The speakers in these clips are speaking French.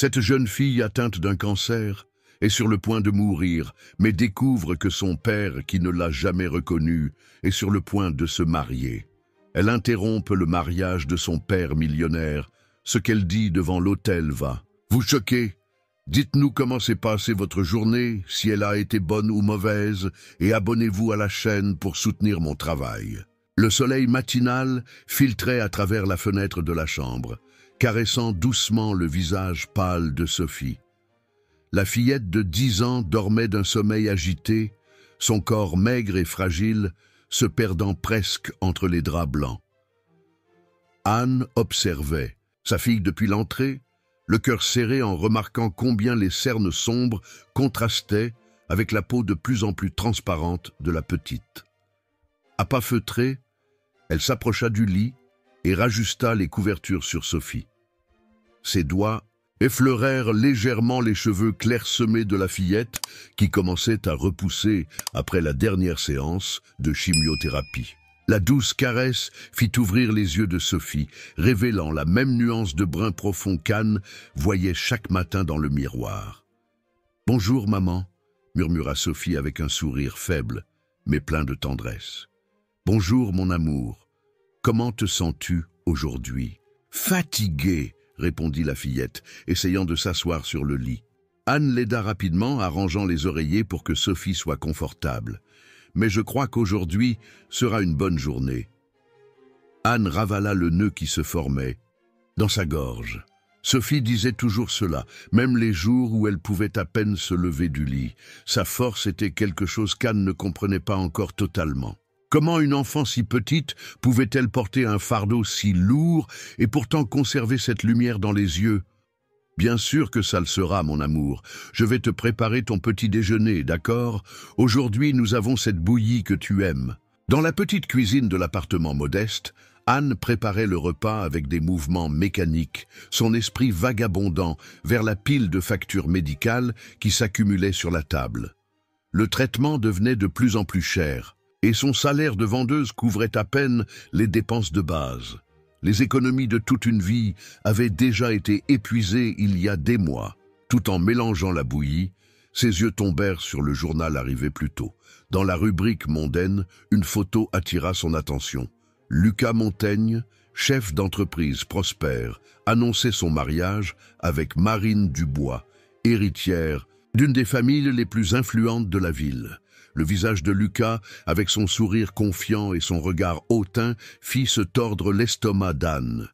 Cette jeune fille atteinte d'un cancer est sur le point de mourir, mais découvre que son père, qui ne l'a jamais reconnue, est sur le point de se marier. Elle interrompt le mariage de son père millionnaire. Ce qu'elle dit devant l'autel va. « Vous choquez? Dites-nous comment s'est passée votre journée, si elle a été bonne ou mauvaise, et abonnez-vous à la chaîne pour soutenir mon travail. » Le soleil matinal filtrait à travers la fenêtre de la chambre, caressant doucement le visage pâle de Sophie. La fillette de 10 ans dormait d'un sommeil agité, son corps maigre et fragile, se perdant presque entre les draps blancs. Anne observait sa fille depuis l'entrée, le cœur serré en remarquant combien les cernes sombres contrastaient avec la peau de plus en plus transparente de la petite. À pas feutrés, elle s'approcha du lit et rajusta les couvertures sur Sophie. Ses doigts effleurèrent légèrement les cheveux clairsemés de la fillette qui commençait à repousser après la dernière séance de chimiothérapie. La douce caresse fit ouvrir les yeux de Sophie, révélant la même nuance de brun profond qu'Anne voyait chaque matin dans le miroir. « Bonjour, maman », murmura Sophie avec un sourire faible, mais plein de tendresse. « Bonjour, mon amour. Comment te sens-tu aujourd'hui ?»« Fatiguée », répondit la fillette, essayant de s'asseoir sur le lit. Anne l'aida rapidement, arrangeant les oreillers pour que Sophie soit confortable. « Mais je crois qu'aujourd'hui sera une bonne journée. » Anne ravala le nœud qui se formait dans sa gorge. Sophie disait toujours cela, même les jours où elle pouvait à peine se lever du lit. Sa force était quelque chose qu'Anne ne comprenait pas encore totalement. Comment une enfant si petite pouvait-elle porter un fardeau si lourd et pourtant conserver cette lumière dans les yeux? « Bien sûr que ça le sera, mon amour. Je vais te préparer ton petit déjeuner, d'accord? Aujourd'hui, nous avons cette bouillie que tu aimes. » Dans la petite cuisine de l'appartement modeste, Anne préparait le repas avec des mouvements mécaniques, son esprit vagabondant vers la pile de factures médicales qui s'accumulaient sur la table. Le traitement devenait de plus en plus cher, et son salaire de vendeuse couvrait à peine les dépenses de base. Les économies de toute une vie avaient déjà été épuisées il y a des mois. Tout en mélangeant la bouillie, ses yeux tombèrent sur le journal arrivé plus tôt. Dans la rubrique mondaine, une photo attira son attention. Lucas Montaigne, chef d'entreprise prospère, annonçait son mariage avec Marine Dubois, héritière d'une des familles les plus influentes de la ville. Le visage de Lucas, avec son sourire confiant et son regard hautain, fit se tordre l'estomac d'Anne.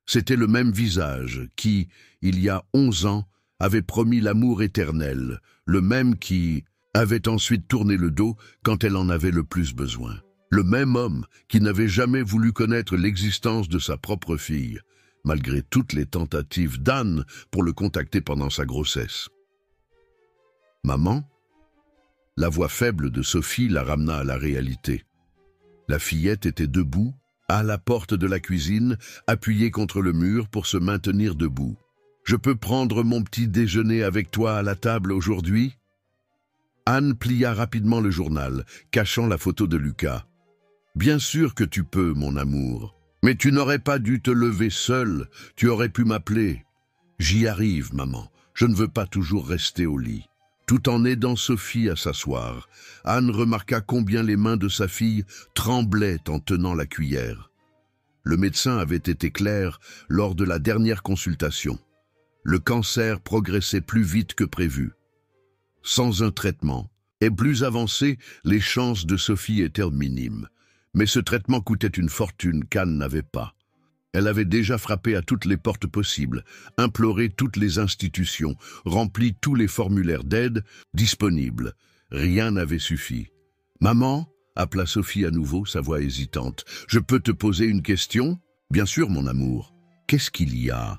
C'était le même visage qui, il y a 11 ans, avait promis l'amour éternel, le même qui avait ensuite tourné le dos quand elle en avait le plus besoin. Le même homme qui n'avait jamais voulu connaître l'existence de sa propre fille, malgré toutes les tentatives d'Anne pour le contacter pendant sa grossesse. « Maman ?» La voix faible de Sophie la ramena à la réalité. La fillette était debout, à la porte de la cuisine, appuyée contre le mur pour se maintenir debout. « Je peux prendre mon petit déjeuner avec toi à la table aujourd'hui ?» Anne plia rapidement le journal, cachant la photo de Lucas. « Bien sûr que tu peux, mon amour. Mais tu n'aurais pas dû te lever seule, tu aurais pu m'appeler. »« J'y arrive, maman. Je ne veux pas toujours rester au lit. » Tout en aidant Sophie à s'asseoir, Anne remarqua combien les mains de sa fille tremblaient en tenant la cuillère. Le médecin avait été clair lors de la dernière consultation. Le cancer progressait plus vite que prévu. Sans un traitement, et plus avancé, les chances de Sophie étaient minimes. Mais ce traitement coûtait une fortune qu'Anne n'avait pas. Elle avait déjà frappé à toutes les portes possibles, imploré toutes les institutions, rempli tous les formulaires d'aide disponibles. Rien n'avait suffi. « Maman ?» appela Sophie à nouveau, sa voix hésitante. « Je peux te poser une question ?»« Bien sûr, mon amour. Qu'est-ce qu'il y a ?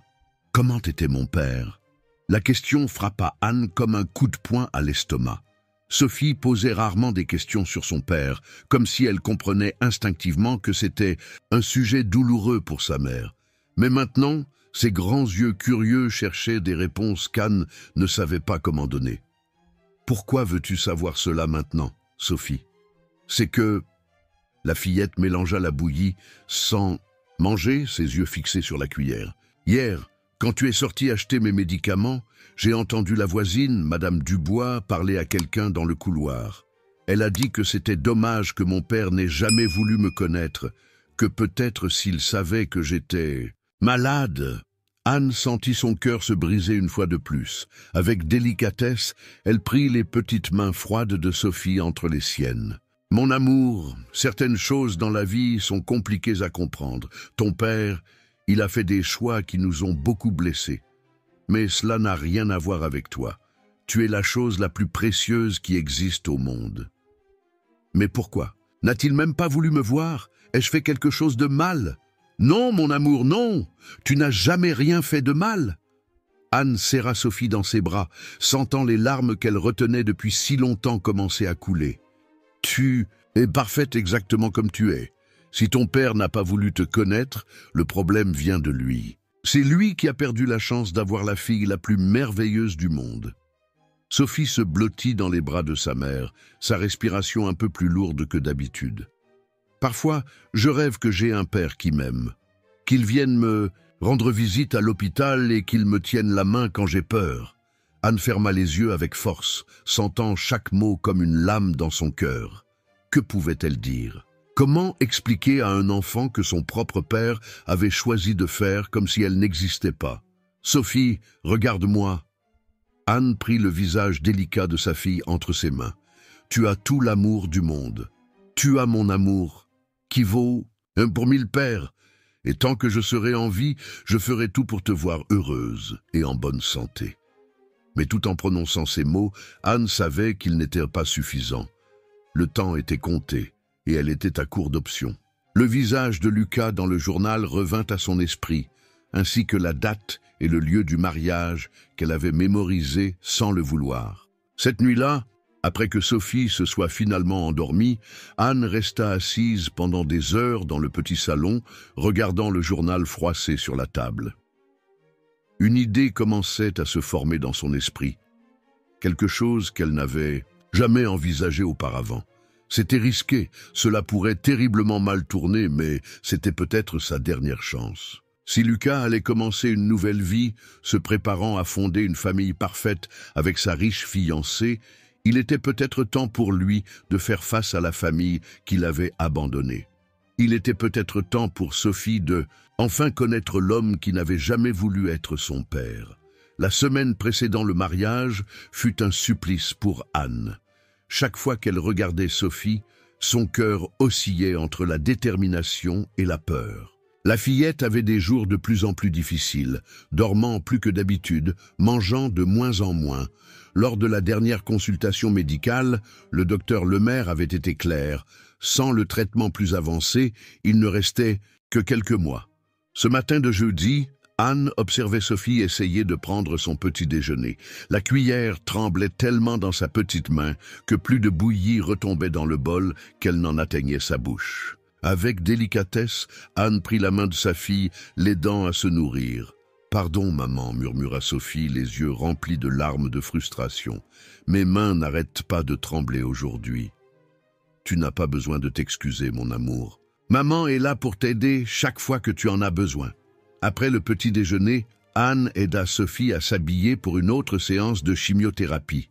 Comment était mon père ?» La question frappa Anne comme un coup de poing à l'estomac. Sophie posait rarement des questions sur son père, comme si elle comprenait instinctivement que c'était un sujet douloureux pour sa mère. Mais maintenant, ses grands yeux curieux cherchaient des réponses qu'Anne ne savait pas comment donner. « Pourquoi veux-tu savoir cela maintenant, Sophie ? C'est que... » La fillette mélangea la bouillie sans manger, ses yeux fixés sur la cuillère. « Hier, Quand tu es sorti acheter mes médicaments, j'ai entendu la voisine, Madame Dubois, parler à quelqu'un dans le couloir. Elle a dit que c'était dommage que mon père n'ait jamais voulu me connaître, que peut-être s'il savait que j'étais malade. Anne sentit son cœur se briser une fois de plus. Avec délicatesse, elle prit les petites mains froides de Sophie entre les siennes. « Mon amour, certaines choses dans la vie sont compliquées à comprendre. Ton père, il a fait des choix qui nous ont beaucoup blessés. Mais cela n'a rien à voir avec toi. Tu es la chose la plus précieuse qui existe au monde. » « Mais pourquoi? N'a-t-il même pas voulu me voir? Ai-je fait quelque chose de mal? » « Non, mon amour, non! Tu n'as jamais rien fait de mal. » Anne serra Sophie dans ses bras, sentant les larmes qu'elle retenait depuis si longtemps commencer à couler. « Tu es parfaite exactement comme tu es. Si ton père n'a pas voulu te connaître, le problème vient de lui. C'est lui qui a perdu la chance d'avoir la fille la plus merveilleuse du monde. » Sophie se blottit dans les bras de sa mère, sa respiration un peu plus lourde que d'habitude. Parfois, je rêve que j'ai un père qui m'aime, qu'il vienne me rendre visite à l'hôpital et qu'il me tienne la main quand j'ai peur. Anne ferma les yeux avec force, sentant chaque mot comme une lame dans son cœur. Que pouvait-elle dire? Comment expliquer à un enfant que son propre père avait choisi de faire comme si elle n'existait pas? « Sophie, regarde-moi. » Anne prit le visage délicat de sa fille entre ses mains. « Tu as tout l'amour du monde. Tu as mon amour, qui vaut pour 1000 pères. Et tant que je serai en vie, je ferai tout pour te voir heureuse et en bonne santé. » Mais tout en prononçant ces mots, Anne savait qu'ils n'étaient pas suffisants. Le temps était compté, et elle était à court d'options. Le visage de Lucas dans le journal revint à son esprit, ainsi que la date et le lieu du mariage qu'elle avait mémorisé sans le vouloir. Cette nuit-là, après que Sophie se soit finalement endormie, Anne resta assise pendant des heures dans le petit salon, regardant le journal froissé sur la table. Une idée commençait à se former dans son esprit, quelque chose qu'elle n'avait jamais envisagé auparavant. C'était risqué, cela pourrait terriblement mal tourner, mais c'était peut-être sa dernière chance. Si Lucas allait commencer une nouvelle vie, se préparant à fonder une famille parfaite avec sa riche fiancée, il était peut-être temps pour lui de faire face à la famille qu'il avait abandonnée. Il était peut-être temps pour Sophie de enfin connaître l'homme qui n'avait jamais voulu être son père. La semaine précédant le mariage fut un supplice pour Anne. Chaque fois qu'elle regardait Sophie, son cœur oscillait entre la détermination et la peur. La fillette avait des jours de plus en plus difficiles, dormant plus que d'habitude, mangeant de moins en moins. Lors de la dernière consultation médicale, le docteur Lemaire avait été clair. Sans le traitement plus avancé, il ne restait que quelques mois. Ce matin de jeudi, Anne observait Sophie essayer de prendre son petit déjeuner. La cuillère tremblait tellement dans sa petite main que plus de bouillie retombait dans le bol qu'elle n'en atteignait sa bouche. Avec délicatesse, Anne prit la main de sa fille, l'aidant à se nourrir. « Pardon, maman, » murmura Sophie, les yeux remplis de larmes de frustration. « Mes mains n'arrêtent pas de trembler aujourd'hui. »« Tu n'as pas besoin de t'excuser, mon amour. Maman est là pour t'aider chaque fois que tu en as besoin. » Après le petit déjeuner, Anne aida Sophie à s'habiller pour une autre séance de chimiothérapie.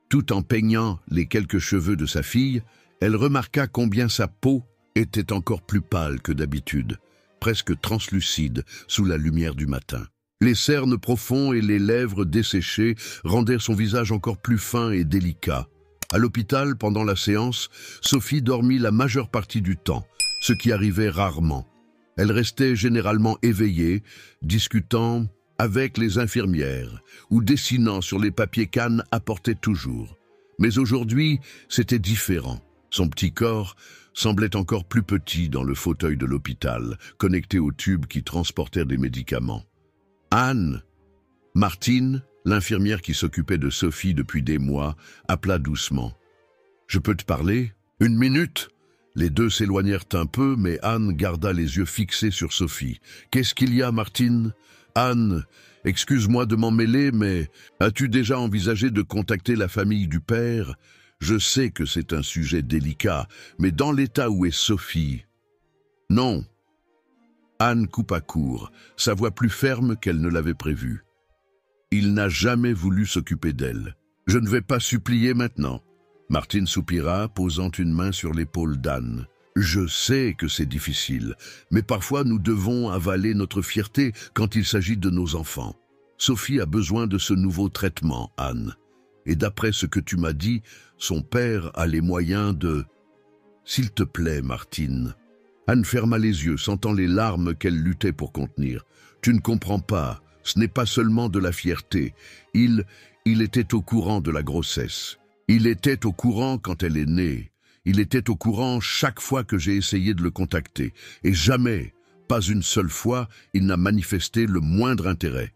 Tout en peignant les quelques cheveux de sa fille, elle remarqua combien sa peau était encore plus pâle que d'habitude, presque translucide sous la lumière du matin. Les cernes profonds et les lèvres desséchées rendirent son visage encore plus fin et délicat. À l'hôpital, pendant la séance, Sophie dormit la majeure partie du temps, ce qui arrivait rarement. Elle restait généralement éveillée, discutant avec les infirmières ou dessinant sur les papiers qu'Anne apportait toujours. Mais aujourd'hui, c'était différent. Son petit corps semblait encore plus petit dans le fauteuil de l'hôpital, connecté aux tubes qui transportèrent des médicaments. Anne, Martine, l'infirmière qui s'occupait de Sophie depuis des mois, appela doucement. « Je peux te parler? Une minute ?» Les deux s'éloignèrent un peu, mais Anne garda les yeux fixés sur Sophie. « Qu'est-ce qu'il y a, Martine ?»« Anne, excuse-moi de m'en mêler, mais as-tu déjà envisagé de contacter la famille du père? Je sais que c'est un sujet délicat, mais dans l'état où est Sophie... » « Non. Anne coupa court, sa voix plus ferme qu'elle ne l'avait prévu. Il n'a jamais voulu s'occuper d'elle. Je ne vais pas supplier maintenant. Martine soupira, posant une main sur l'épaule d'Anne. Je sais que c'est difficile, mais parfois nous devons avaler notre fierté quand il s'agit de nos enfants. Sophie a besoin de ce nouveau traitement, Anne. Et d'après ce que tu m'as dit, son père a les moyens de... S'il te plaît, Martine. Anne ferma les yeux, sentant les larmes qu'elle luttait pour contenir. Tu ne comprends pas, ce n'est pas seulement de la fierté. Il était au courant de la grossesse. Il était au courant quand elle est née. Il était au courant chaque fois que j'ai essayé de le contacter. Et jamais, pas une seule fois, il n'a manifesté le moindre intérêt.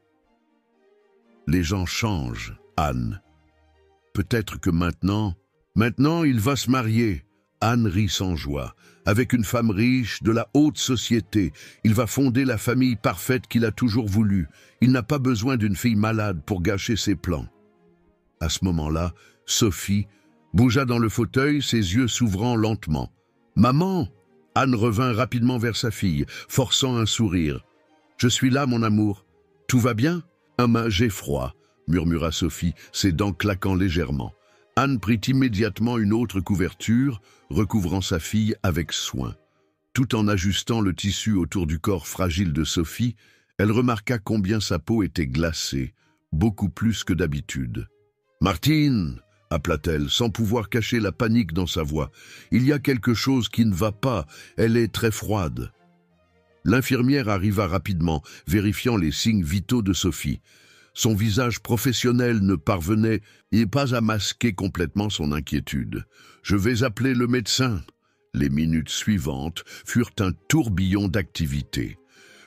Les gens changent, Anne. Peut-être que maintenant il va se marier. Anne rit sans joie. Avec une femme riche, de la haute société, il va fonder la famille parfaite qu'il a toujours voulu. Il n'a pas besoin d'une fille malade pour gâcher ses plans. À ce moment-là, Sophie bougea dans le fauteuil, ses yeux s'ouvrant lentement. « Maman !» Anne revint rapidement vers sa fille, forçant un sourire. « Je suis là, mon amour. Tout va bien ?»« J'ai froid, » murmura Sophie, ses dents claquant légèrement. Anne prit immédiatement une autre couverture, recouvrant sa fille avec soin. Tout en ajustant le tissu autour du corps fragile de Sophie, elle remarqua combien sa peau était glacée, beaucoup plus que d'habitude. « Martine !» appela-t-elle, sans pouvoir cacher la panique dans sa voix. « Il y a quelque chose qui ne va pas, elle est très froide. » L'infirmière arriva rapidement, vérifiant les signes vitaux de Sophie. Son visage professionnel ne parvenait pas à masquer complètement son inquiétude. « Je vais appeler le médecin. » Les minutes suivantes furent un tourbillon d'activité.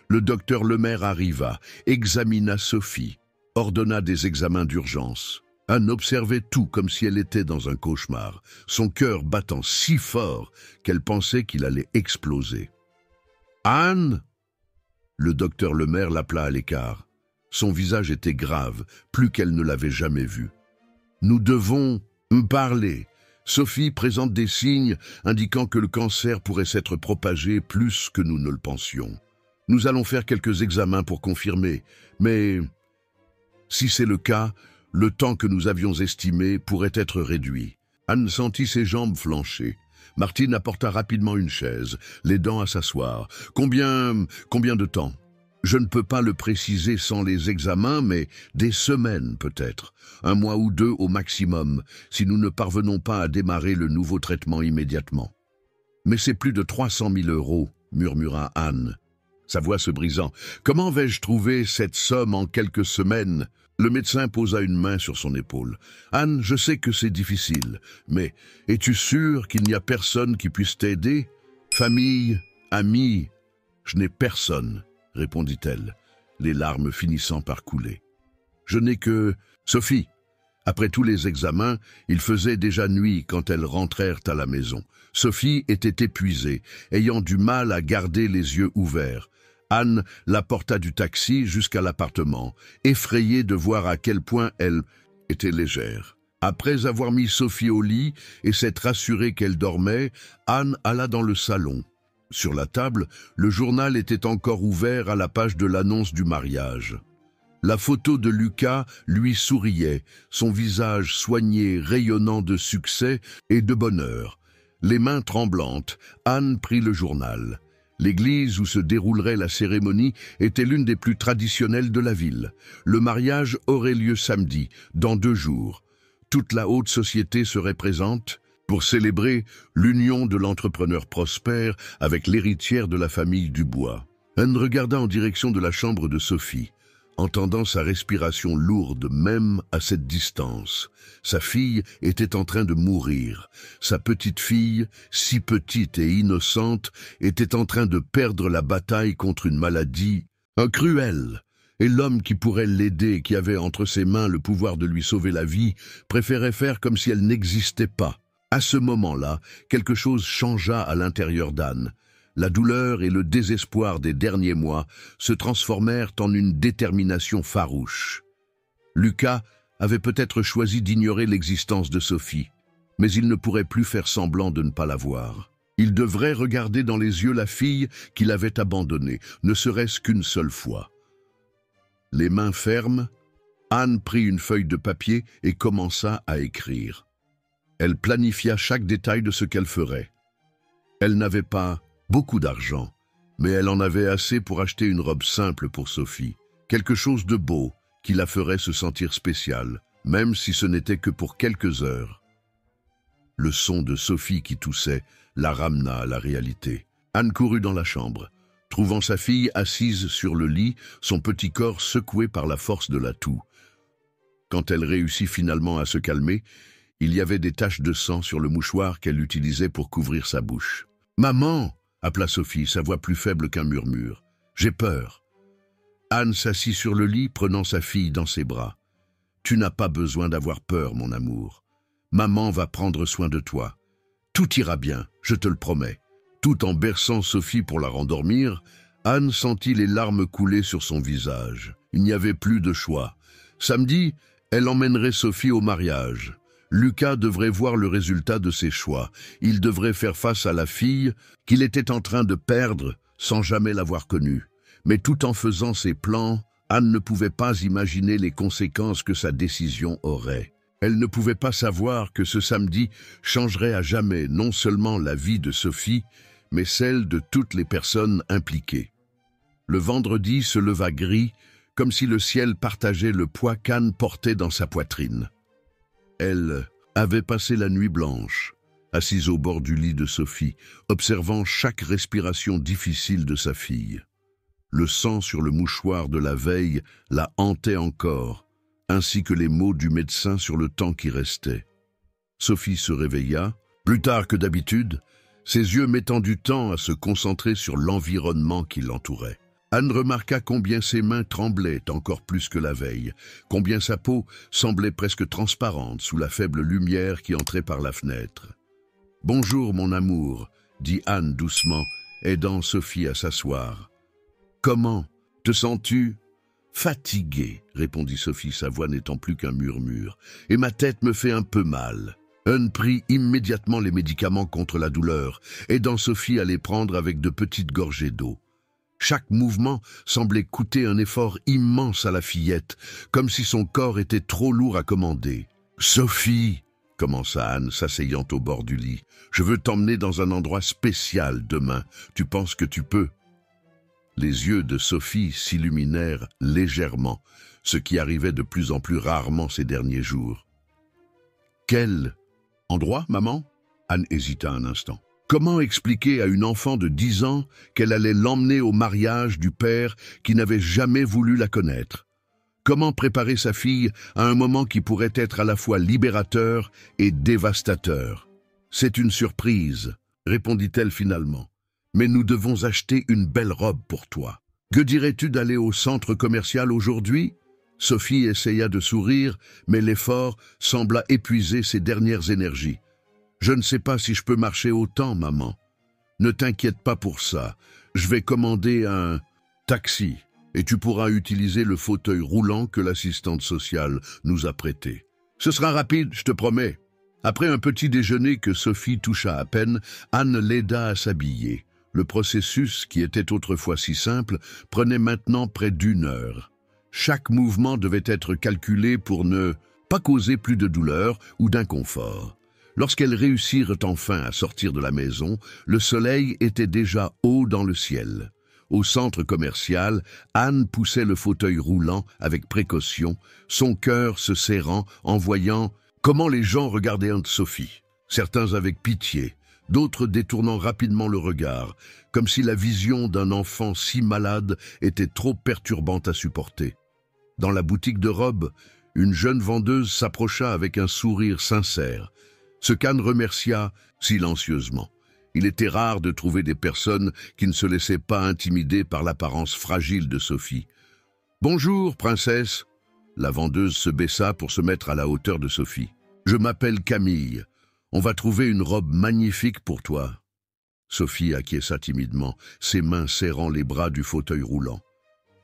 Le docteur Lemaire arriva, examina Sophie, ordonna des examens d'urgence. Anne observait tout comme si elle était dans un cauchemar, son cœur battant si fort qu'elle pensait qu'il allait exploser. « Anne !» Le docteur Lemaire l'appela à l'écart. Son visage était grave, plus qu'elle ne l'avait jamais vu. « Nous devons parler. Sophie présente des signes indiquant que le cancer pourrait s'être propagé plus que nous ne le pensions. Nous allons faire quelques examens pour confirmer, mais si c'est le cas, le temps que nous avions estimé pourrait être réduit. » Anne sentit ses jambes flancher. Martine apporta rapidement une chaise, l'aidant à s'asseoir. « Combien de temps ? » Je ne peux pas le préciser sans les examens, mais des semaines peut-être, 1 mois ou 2 au maximum, si nous ne parvenons pas à démarrer le nouveau traitement immédiatement. « Mais c'est plus de 300 000 €, murmura Anne, sa voix se brisant. « Comment vais-je trouver cette somme en quelques semaines ?» Le médecin posa une main sur son épaule. « Anne, je sais que c'est difficile, mais es-tu sûre qu'il n'y a personne qui puisse t'aider? Famille, amis, je n'ai personne. » répondit-elle, les larmes finissant par couler. « Je n'ai que Sophie. » Après tous les examens, il faisait déjà nuit quand elles rentrèrent à la maison. Sophie était épuisée, ayant du mal à garder les yeux ouverts. Anne la porta du taxi jusqu'à l'appartement, effrayée de voir à quel point elle était légère. Après avoir mis Sophie au lit et s'être assurée qu'elle dormait, Anne alla dans le salon. Sur la table, le journal était encore ouvert à la page de l'annonce du mariage. La photo de Lucas lui souriait, son visage soigné rayonnant de succès et de bonheur. Les mains tremblantes, Anne prit le journal. L'église où se déroulerait la cérémonie était l'une des plus traditionnelles de la ville. Le mariage aurait lieu samedi, dans 2 jours. Toute la haute société serait présente pour célébrer l'union de l'entrepreneur prospère avec l'héritière de la famille Dubois. Anne regarda en direction de la chambre de Sophie, entendant sa respiration lourde même à cette distance. Sa fille était en train de mourir. Sa petite fille, si petite et innocente, était en train de perdre la bataille contre une maladie cruelle. Et l'homme qui pourrait l'aider, qui avait entre ses mains le pouvoir de lui sauver la vie, préférait faire comme si elle n'existait pas. À ce moment-là, quelque chose changea à l'intérieur d'Anne. La douleur et le désespoir des derniers mois se transformèrent en une détermination farouche. Lucas avait peut-être choisi d'ignorer l'existence de Sophie, mais il ne pourrait plus faire semblant de ne pas la voir. Il devrait regarder dans les yeux la fille qu'il avait abandonnée, ne serait-ce qu'une seule fois. Les mains fermes, Anne prit une feuille de papier et commença à écrire. Elle planifia chaque détail de ce qu'elle ferait. Elle n'avait pas beaucoup d'argent, mais elle en avait assez pour acheter une robe simple pour Sophie, quelque chose de beau qui la ferait se sentir spéciale, même si ce n'était que pour quelques heures. Le son de Sophie qui toussait la ramena à la réalité. Anne courut dans la chambre, trouvant sa fille assise sur le lit, son petit corps secoué par la force de la toux. Quand elle réussit finalement à se calmer, il y avait des taches de sang sur le mouchoir qu'elle utilisait pour couvrir sa bouche. « Maman !» appela Sophie, sa voix plus faible qu'un murmure. « J'ai peur. » Anne s'assit sur le lit, prenant sa fille dans ses bras. « Tu n'as pas besoin d'avoir peur, mon amour. Maman va prendre soin de toi. Tout ira bien, je te le promets. » Tout en berçant Sophie pour la rendormir, Anne sentit les larmes couler sur son visage. Il n'y avait plus de choix. Samedi, elle emmènerait Sophie au mariage. Lucas devrait voir le résultat de ses choix. Il devrait faire face à la fille qu'il était en train de perdre sans jamais l'avoir connue. Mais tout en faisant ses plans, Anne ne pouvait pas imaginer les conséquences que sa décision aurait. Elle ne pouvait pas savoir que ce samedi changerait à jamais non seulement la vie de Sophie, mais celle de toutes les personnes impliquées. Le vendredi se leva gris, comme si le ciel partageait le poids qu'Anne portait dans sa poitrine. Elle avait passé la nuit blanche, assise au bord du lit de Sophie, observant chaque respiration difficile de sa fille. Le sang sur le mouchoir de la veille la hantait encore, ainsi que les mots du médecin sur le temps qui restait. Sophie se réveilla, plus tard que d'habitude, ses yeux mettant du temps à se concentrer sur l'environnement qui l'entourait. Anne remarqua combien ses mains tremblaient encore plus que la veille, combien sa peau semblait presque transparente sous la faible lumière qui entrait par la fenêtre. « Bonjour, mon amour », dit Anne doucement, aidant Sophie à s'asseoir. « Comment te sens-tu ?»« Fatiguée, » répondit Sophie, sa voix n'étant plus qu'un murmure, « et ma tête me fait un peu mal. » Anne prit immédiatement les médicaments contre la douleur, aidant Sophie à les prendre avec de petites gorgées d'eau. Chaque mouvement semblait coûter un effort immense à la fillette, comme si son corps était trop lourd à commander. « Sophie !» commença Anne, s'asseyant au bord du lit. « Je veux t'emmener dans un endroit spécial demain. Tu penses que tu peux ?» Les yeux de Sophie s'illuminèrent légèrement, ce qui arrivait de plus en plus rarement ces derniers jours. « Quel endroit, maman ?» Anne hésita un instant. Comment expliquer à une enfant de 10 ans qu'elle allait l'emmener au mariage du père qui n'avait jamais voulu la connaître? Comment préparer sa fille à un moment qui pourrait être à la fois libérateur et dévastateur? « C'est une surprise, » répondit-elle finalement. « Mais nous devons acheter une belle robe pour toi. Que dirais-tu d'aller au centre commercial aujourd'hui ?» Sophie essaya de sourire, mais l'effort sembla épuiser ses dernières énergies. « Je ne sais pas si je peux marcher autant, maman. Ne t'inquiète pas pour ça. Je vais commander un taxi et tu pourras utiliser le fauteuil roulant que l'assistante sociale nous a prêté. Ce sera rapide, je te promets. » Après un petit déjeuner que Sophie toucha à peine, Anne l'aida à s'habiller. Le processus, qui était autrefois si simple, prenait maintenant près d'1 heure. Chaque mouvement devait être calculé pour ne pas causer plus de douleur ou d'inconfort. Lorsqu'elles réussirent enfin à sortir de la maison, le soleil était déjà haut dans le ciel. Au centre commercial, Anne poussait le fauteuil roulant avec précaution, son cœur se serrant en voyant comment les gens regardaient Anne-Sophie. Certains avec pitié, d'autres détournant rapidement le regard, comme si la vision d'un enfant si malade était trop perturbante à supporter. Dans la boutique de robes, une jeune vendeuse s'approcha avec un sourire sincère, ce qu'Anne remercia silencieusement. Il était rare de trouver des personnes qui ne se laissaient pas intimider par l'apparence fragile de Sophie. « Bonjour, princesse !» La vendeuse se baissa pour se mettre à la hauteur de Sophie. « Je m'appelle Camille. On va trouver une robe magnifique pour toi. » Sophie acquiesça timidement, ses mains serrant les bras du fauteuil roulant.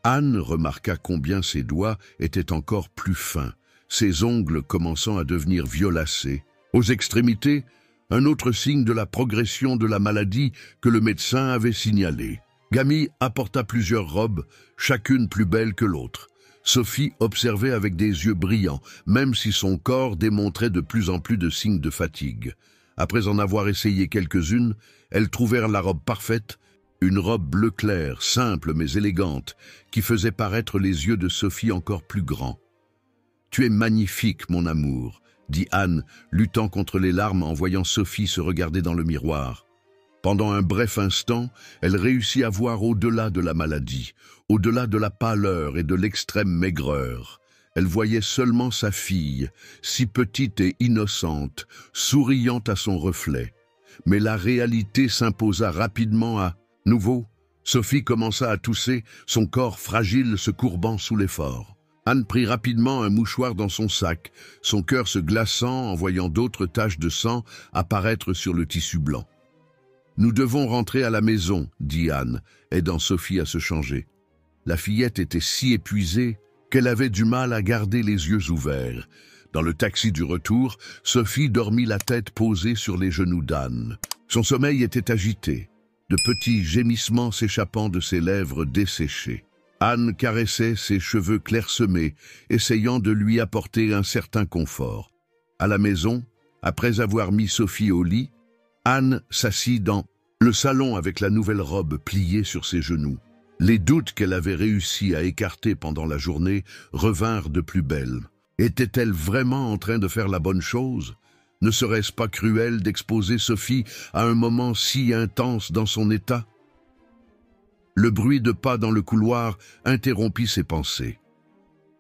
Anne remarqua combien ses doigts étaient encore plus fins, ses ongles commençant à devenir violacés. Aux extrémités, un autre signe de la progression de la maladie que le médecin avait signalé. Gamy apporta plusieurs robes, chacune plus belle que l'autre. Sophie observait avec des yeux brillants, même si son corps démontrait de plus en plus de signes de fatigue. Après en avoir essayé quelques-unes, elles trouvèrent la robe parfaite, une robe bleu clair, simple mais élégante, qui faisait paraître les yeux de Sophie encore plus grands. « Tu es magnifique, mon amour », dit Anne, luttant contre les larmes en voyant Sophie se regarder dans le miroir. Pendant un bref instant, elle réussit à voir au-delà de la maladie, au-delà de la pâleur et de l'extrême maigreur. Elle voyait seulement sa fille, si petite et innocente, souriant à son reflet. Mais la réalité s'imposa rapidement à nouveau. Sophie commença à tousser, son corps fragile se courbant sous l'effort. Anne prit rapidement un mouchoir dans son sac, son cœur se glaçant en voyant d'autres taches de sang apparaître sur le tissu blanc. « Nous devons rentrer à la maison, » dit Anne, aidant Sophie à se changer. La fillette était si épuisée qu'elle avait du mal à garder les yeux ouverts. Dans le taxi du retour, Sophie dormit la tête posée sur les genoux d'Anne. Son sommeil était agité, de petits gémissements s'échappant de ses lèvres desséchées. Anne caressait ses cheveux clairsemés, essayant de lui apporter un certain confort. À la maison, après avoir mis Sophie au lit, Anne s'assit dans le salon avec la nouvelle robe pliée sur ses genoux. Les doutes qu'elle avait réussi à écarter pendant la journée revinrent de plus belle. Était-elle vraiment en train de faire la bonne chose? Ne serait-ce pas cruel d'exposer Sophie à un moment si intense dans son état? Le bruit de pas dans le couloir interrompit ses pensées.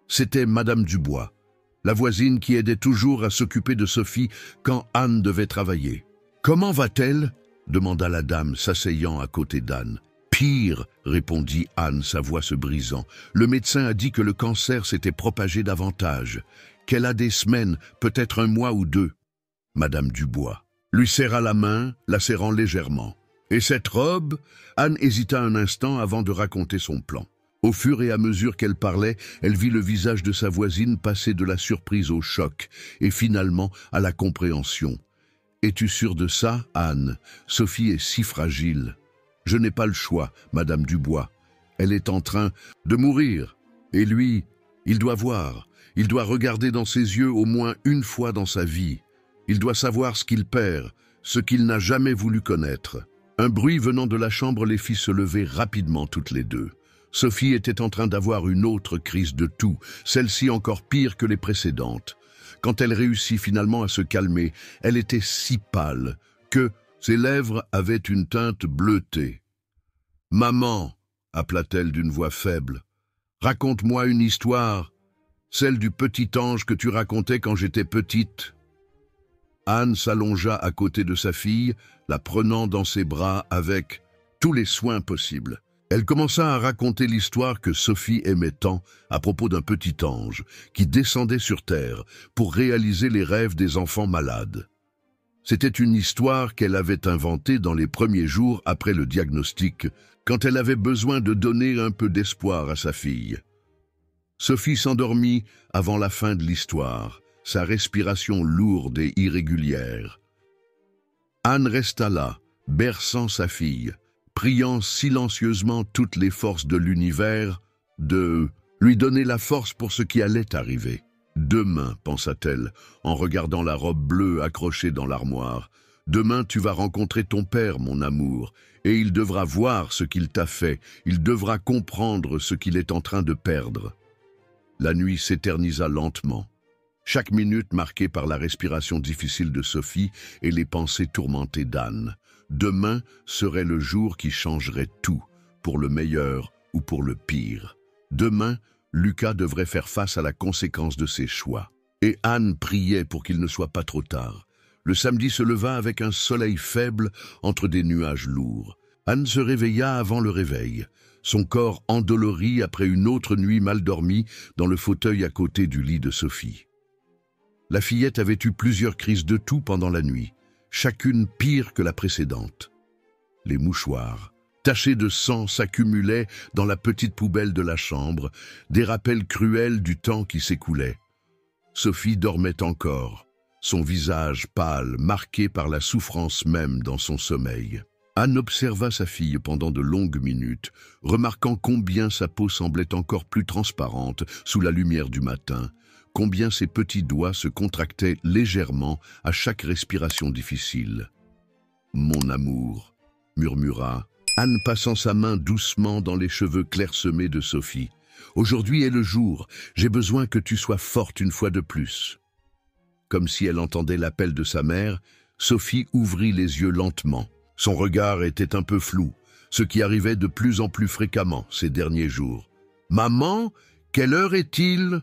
C'était Madame Dubois, la voisine qui aidait toujours à s'occuper de Sophie quand Anne devait travailler. « Comment va-t-elle » demanda la dame, s'asseyant à côté d'Anne. « Pire, » répondit Anne, sa voix se brisant. « Le médecin a dit que le cancer s'était propagé davantage, qu'elle a des semaines, peut-être un mois ou deux. » Madame Dubois lui serra la main, la serrant légèrement. « Et cette robe ?» Anne hésita un instant avant de raconter son plan. Au fur et à mesure qu'elle parlait, elle vit le visage de sa voisine passer de la surprise au choc et finalement à la compréhension. « Es-tu sûre de ça, Anne? Sophie est si fragile. »« Je n'ai pas le choix, Madame Dubois. Elle est en train de mourir. Et lui, il doit voir. Il doit regarder dans ses yeux au moins une fois dans sa vie. Il doit savoir ce qu'il perd, ce qu'il n'a jamais voulu connaître. » Un bruit venant de la chambre les fit se lever rapidement toutes les deux. Sophie était en train d'avoir une autre crise de toux, celle-ci encore pire que les précédentes. Quand elle réussit finalement à se calmer, elle était si pâle que ses lèvres avaient une teinte bleutée. « Maman !» appela-t-elle d'une voix faible. « Raconte-moi une histoire, celle du petit ange que tu racontais quand j'étais petite. » Anne s'allongea à côté de sa fille, la prenant dans ses bras avec tous les soins possibles. Elle commença à raconter l'histoire que Sophie aimait tant à propos d'un petit ange qui descendait sur terre pour réaliser les rêves des enfants malades. C'était une histoire qu'elle avait inventée dans les premiers jours après le diagnostic, quand elle avait besoin de donner un peu d'espoir à sa fille. Sophie s'endormit avant la fin de l'histoire, sa respiration lourde et irrégulière. Anne resta là, berçant sa fille, priant silencieusement toutes les forces de l'univers de lui donner la force pour ce qui allait arriver. « Demain, pensa-t-elle, en regardant la robe bleue accrochée dans l'armoire, demain tu vas rencontrer ton père, mon amour, et il devra voir ce qu'il t'a fait, il devra comprendre ce qu'il est en train de perdre. » La nuit s'éternisa lentement. Chaque minute marquée par la respiration difficile de Sophie et les pensées tourmentées d'Anne. Demain serait le jour qui changerait tout, pour le meilleur ou pour le pire. Demain, Lucas devrait faire face à la conséquence de ses choix. Et Anne priait pour qu'il ne soit pas trop tard. Le samedi se leva avec un soleil faible entre des nuages lourds. Anne se réveilla avant le réveil, son corps endolori après une autre nuit mal dormie dans le fauteuil à côté du lit de Sophie. La fillette avait eu plusieurs crises de toux pendant la nuit, chacune pire que la précédente. Les mouchoirs, tachés de sang, s'accumulaient dans la petite poubelle de la chambre, des rappels cruels du temps qui s'écoulait. Sophie dormait encore, son visage pâle, marqué par la souffrance même dans son sommeil. Anne observa sa fille pendant de longues minutes, remarquant combien sa peau semblait encore plus transparente sous la lumière du matin, combien ses petits doigts se contractaient légèrement à chaque respiration difficile. « Mon amour », murmura Anne, passant sa main doucement dans les cheveux clairsemés de Sophie. « Aujourd'hui est le jour, j'ai besoin que tu sois forte une fois de plus. » Comme si elle entendait l'appel de sa mère, Sophie ouvrit les yeux lentement. Son regard était un peu flou, ce qui arrivait de plus en plus fréquemment ces derniers jours. « Maman, quelle heure est-il ?»«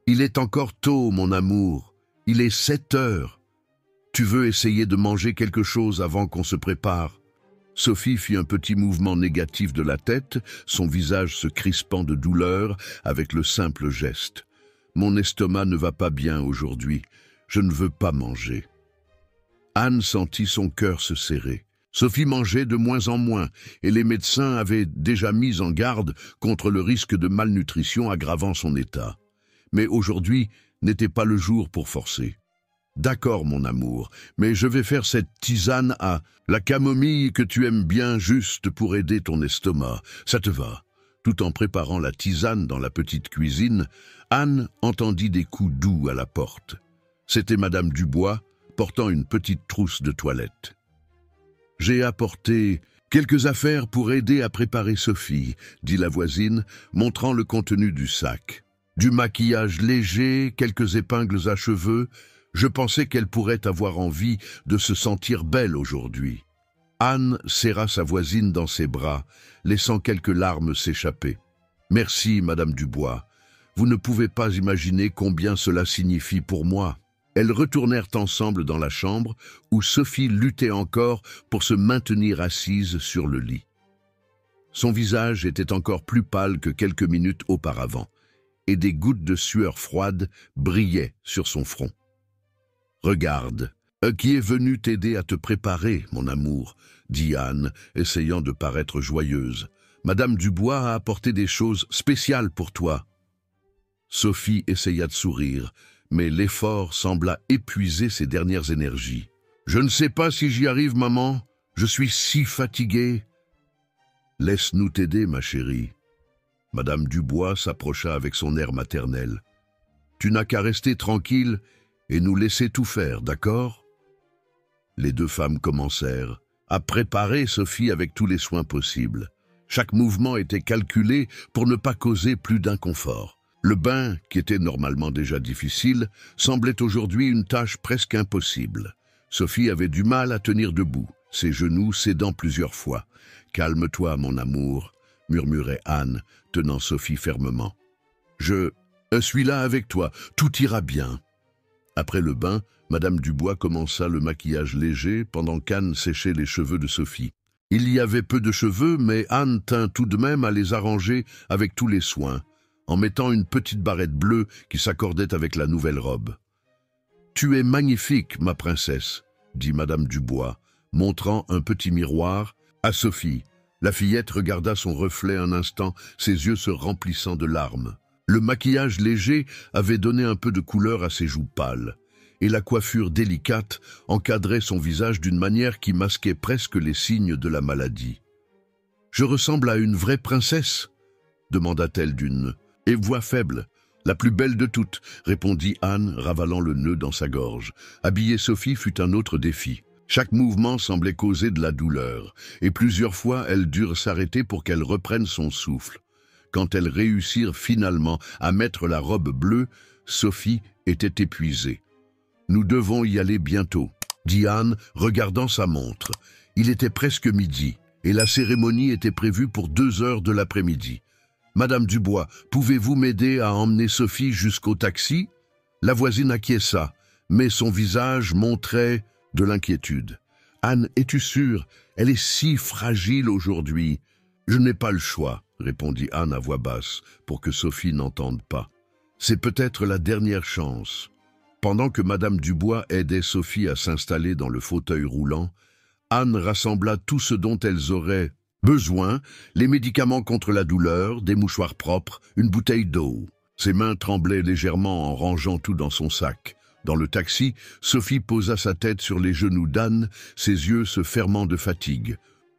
Il est encore tôt, mon amour. Il est 7 heures. Tu veux essayer de manger quelque chose avant qu'on se prépare ?» Sophie fit un petit mouvement négatif de la tête, son visage se crispant de douleur avec le simple geste. « Mon estomac ne va pas bien aujourd'hui. Je ne veux pas manger. » Anne sentit son cœur se serrer. Sophie mangeait de moins en moins et les médecins avaient déjà mis en garde contre le risque de malnutrition aggravant son état. Mais aujourd'hui n'était pas le jour pour forcer. « D'accord, mon amour, mais je vais faire cette tisane à la camomille que tu aimes bien juste pour aider ton estomac. Ça te va ?» Tout en préparant la tisane dans la petite cuisine, Anne entendit des coups doux à la porte. C'était Madame Dubois, portant une petite trousse de toilette. « J'ai apporté quelques affaires pour aider à préparer Sophie, » dit la voisine, montrant le contenu du sac. « Du maquillage léger, quelques épingles à cheveux. Je pensais qu'elle pourrait avoir envie de se sentir belle aujourd'hui. » Anne serra sa voisine dans ses bras, laissant quelques larmes s'échapper. « Merci, Madame Dubois. Vous ne pouvez pas imaginer combien cela signifie pour moi. » Elles retournèrent ensemble dans la chambre où Sophie luttait encore pour se maintenir assise sur le lit. Son visage était encore plus pâle que quelques minutes auparavant, et des gouttes de sueur froide brillaient sur son front. « Regarde, qui est venu t'aider à te préparer, mon amour ?» dit Anne, essayant de paraître joyeuse. « Madame Dubois a apporté des choses spéciales pour toi. » Sophie essaya de sourire, mais l'effort sembla épuiser ses dernières énergies. « Je ne sais pas si j'y arrive, maman. Je suis si fatiguée. »« Laisse-nous t'aider, ma chérie. » Madame Dubois s'approcha avec son air maternel. « Tu n'as qu'à rester tranquille et nous laisser tout faire, d'accord ?» Les deux femmes commencèrent à préparer Sophie avec tous les soins possibles. Chaque mouvement était calculé pour ne pas causer plus d'inconfort. Le bain, qui était normalement déjà difficile, semblait aujourd'hui une tâche presque impossible. Sophie avait du mal à tenir debout, ses genoux cédant plusieurs fois. « Calme-toi, mon amour », murmurait Anne, tenant Sophie fermement. « Je suis là avec toi, tout ira bien. » Après le bain, Madame Dubois commença le maquillage léger pendant qu'Anne séchait les cheveux de Sophie. Il y avait peu de cheveux, mais Anne tint tout de même à les arranger avec tous les soins, en mettant une petite barrette bleue qui s'accordait avec la nouvelle robe. « Tu es magnifique, ma princesse », dit Madame Dubois, montrant un petit miroir à Sophie. La fillette regarda son reflet un instant, ses yeux se remplissant de larmes. Le maquillage léger avait donné un peu de couleur à ses joues pâles, et la coiffure délicate encadrait son visage d'une manière qui masquait presque les signes de la maladie. « Je ressemble à une vraie princesse ?» demanda-t-elle d'une voix faible. « La plus belle de toutes », répondit Anne, ravalant le nœud dans sa gorge. Habiller Sophie fut un autre défi. Chaque mouvement semblait causer de la douleur, et plusieurs fois elles durent s'arrêter pour qu'elle reprenne son souffle. Quand elles réussirent finalement à mettre la robe bleue, Sophie était épuisée. « Nous devons y aller bientôt », dit Anne, regardant sa montre. Il était presque midi, et la cérémonie était prévue pour 2 heures de l'après-midi. « Madame Dubois, pouvez-vous m'aider à emmener Sophie jusqu'au taxi ?» La voisine acquiesça, mais son visage montrait de l'inquiétude. « Anne, es-tu sûre? Elle est si fragile aujourd'hui. »« Je n'ai pas le choix, » répondit Anne à voix basse, pour que Sophie n'entende pas. « C'est peut-être la dernière chance. » Pendant que Madame Dubois aidait Sophie à s'installer dans le fauteuil roulant, Anne rassembla tout ce dont elles auraient besoin, les médicaments contre la douleur, des mouchoirs propres, une bouteille d'eau. Ses mains tremblaient légèrement en rangeant tout dans son sac. Dans le taxi, Sophie posa sa tête sur les genoux d'Anne, ses yeux se fermant de fatigue.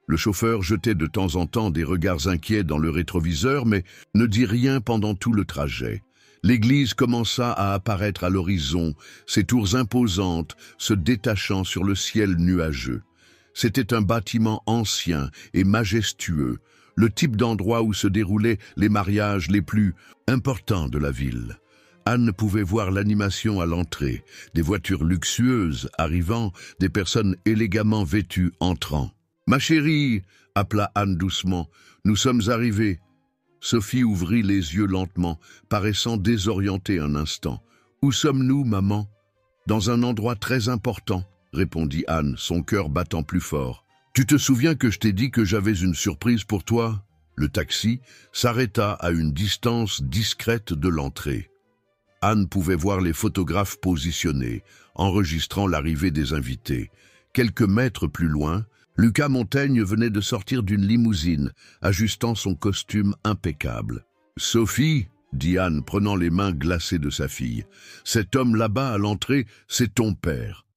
Le chauffeur jetait de temps en temps des regards inquiets dans le rétroviseur, mais ne dit rien pendant tout le trajet. L'église commença à apparaître à l'horizon, ses tours imposantes se détachant sur le ciel nuageux. C'était un bâtiment ancien et majestueux, le type d'endroit où se déroulaient les mariages les plus importants de la ville. Anne pouvait voir l'animation à l'entrée, des voitures luxueuses arrivant, des personnes élégamment vêtues entrant. « Ma chérie !» appela Anne doucement. « Nous sommes arrivés. » Sophie ouvrit les yeux lentement, paraissant désorientée un instant. « Où sommes-nous, maman ?»« Dans un endroit très important, » répondit Anne, son cœur battant plus fort. « Tu te souviens que je t'ai dit que j'avais une surprise pour toi ?» Le taxi s'arrêta à une distance discrète de l'entrée. Anne pouvait voir les photographes positionnés, enregistrant l'arrivée des invités. Quelques mètres plus loin, Lucas Montaigne venait de sortir d'une limousine, ajustant son costume impeccable. « Sophie !» dit Anne, prenant les mains glacées de sa fille. « Cet homme là-bas à l'entrée, c'est ton père. »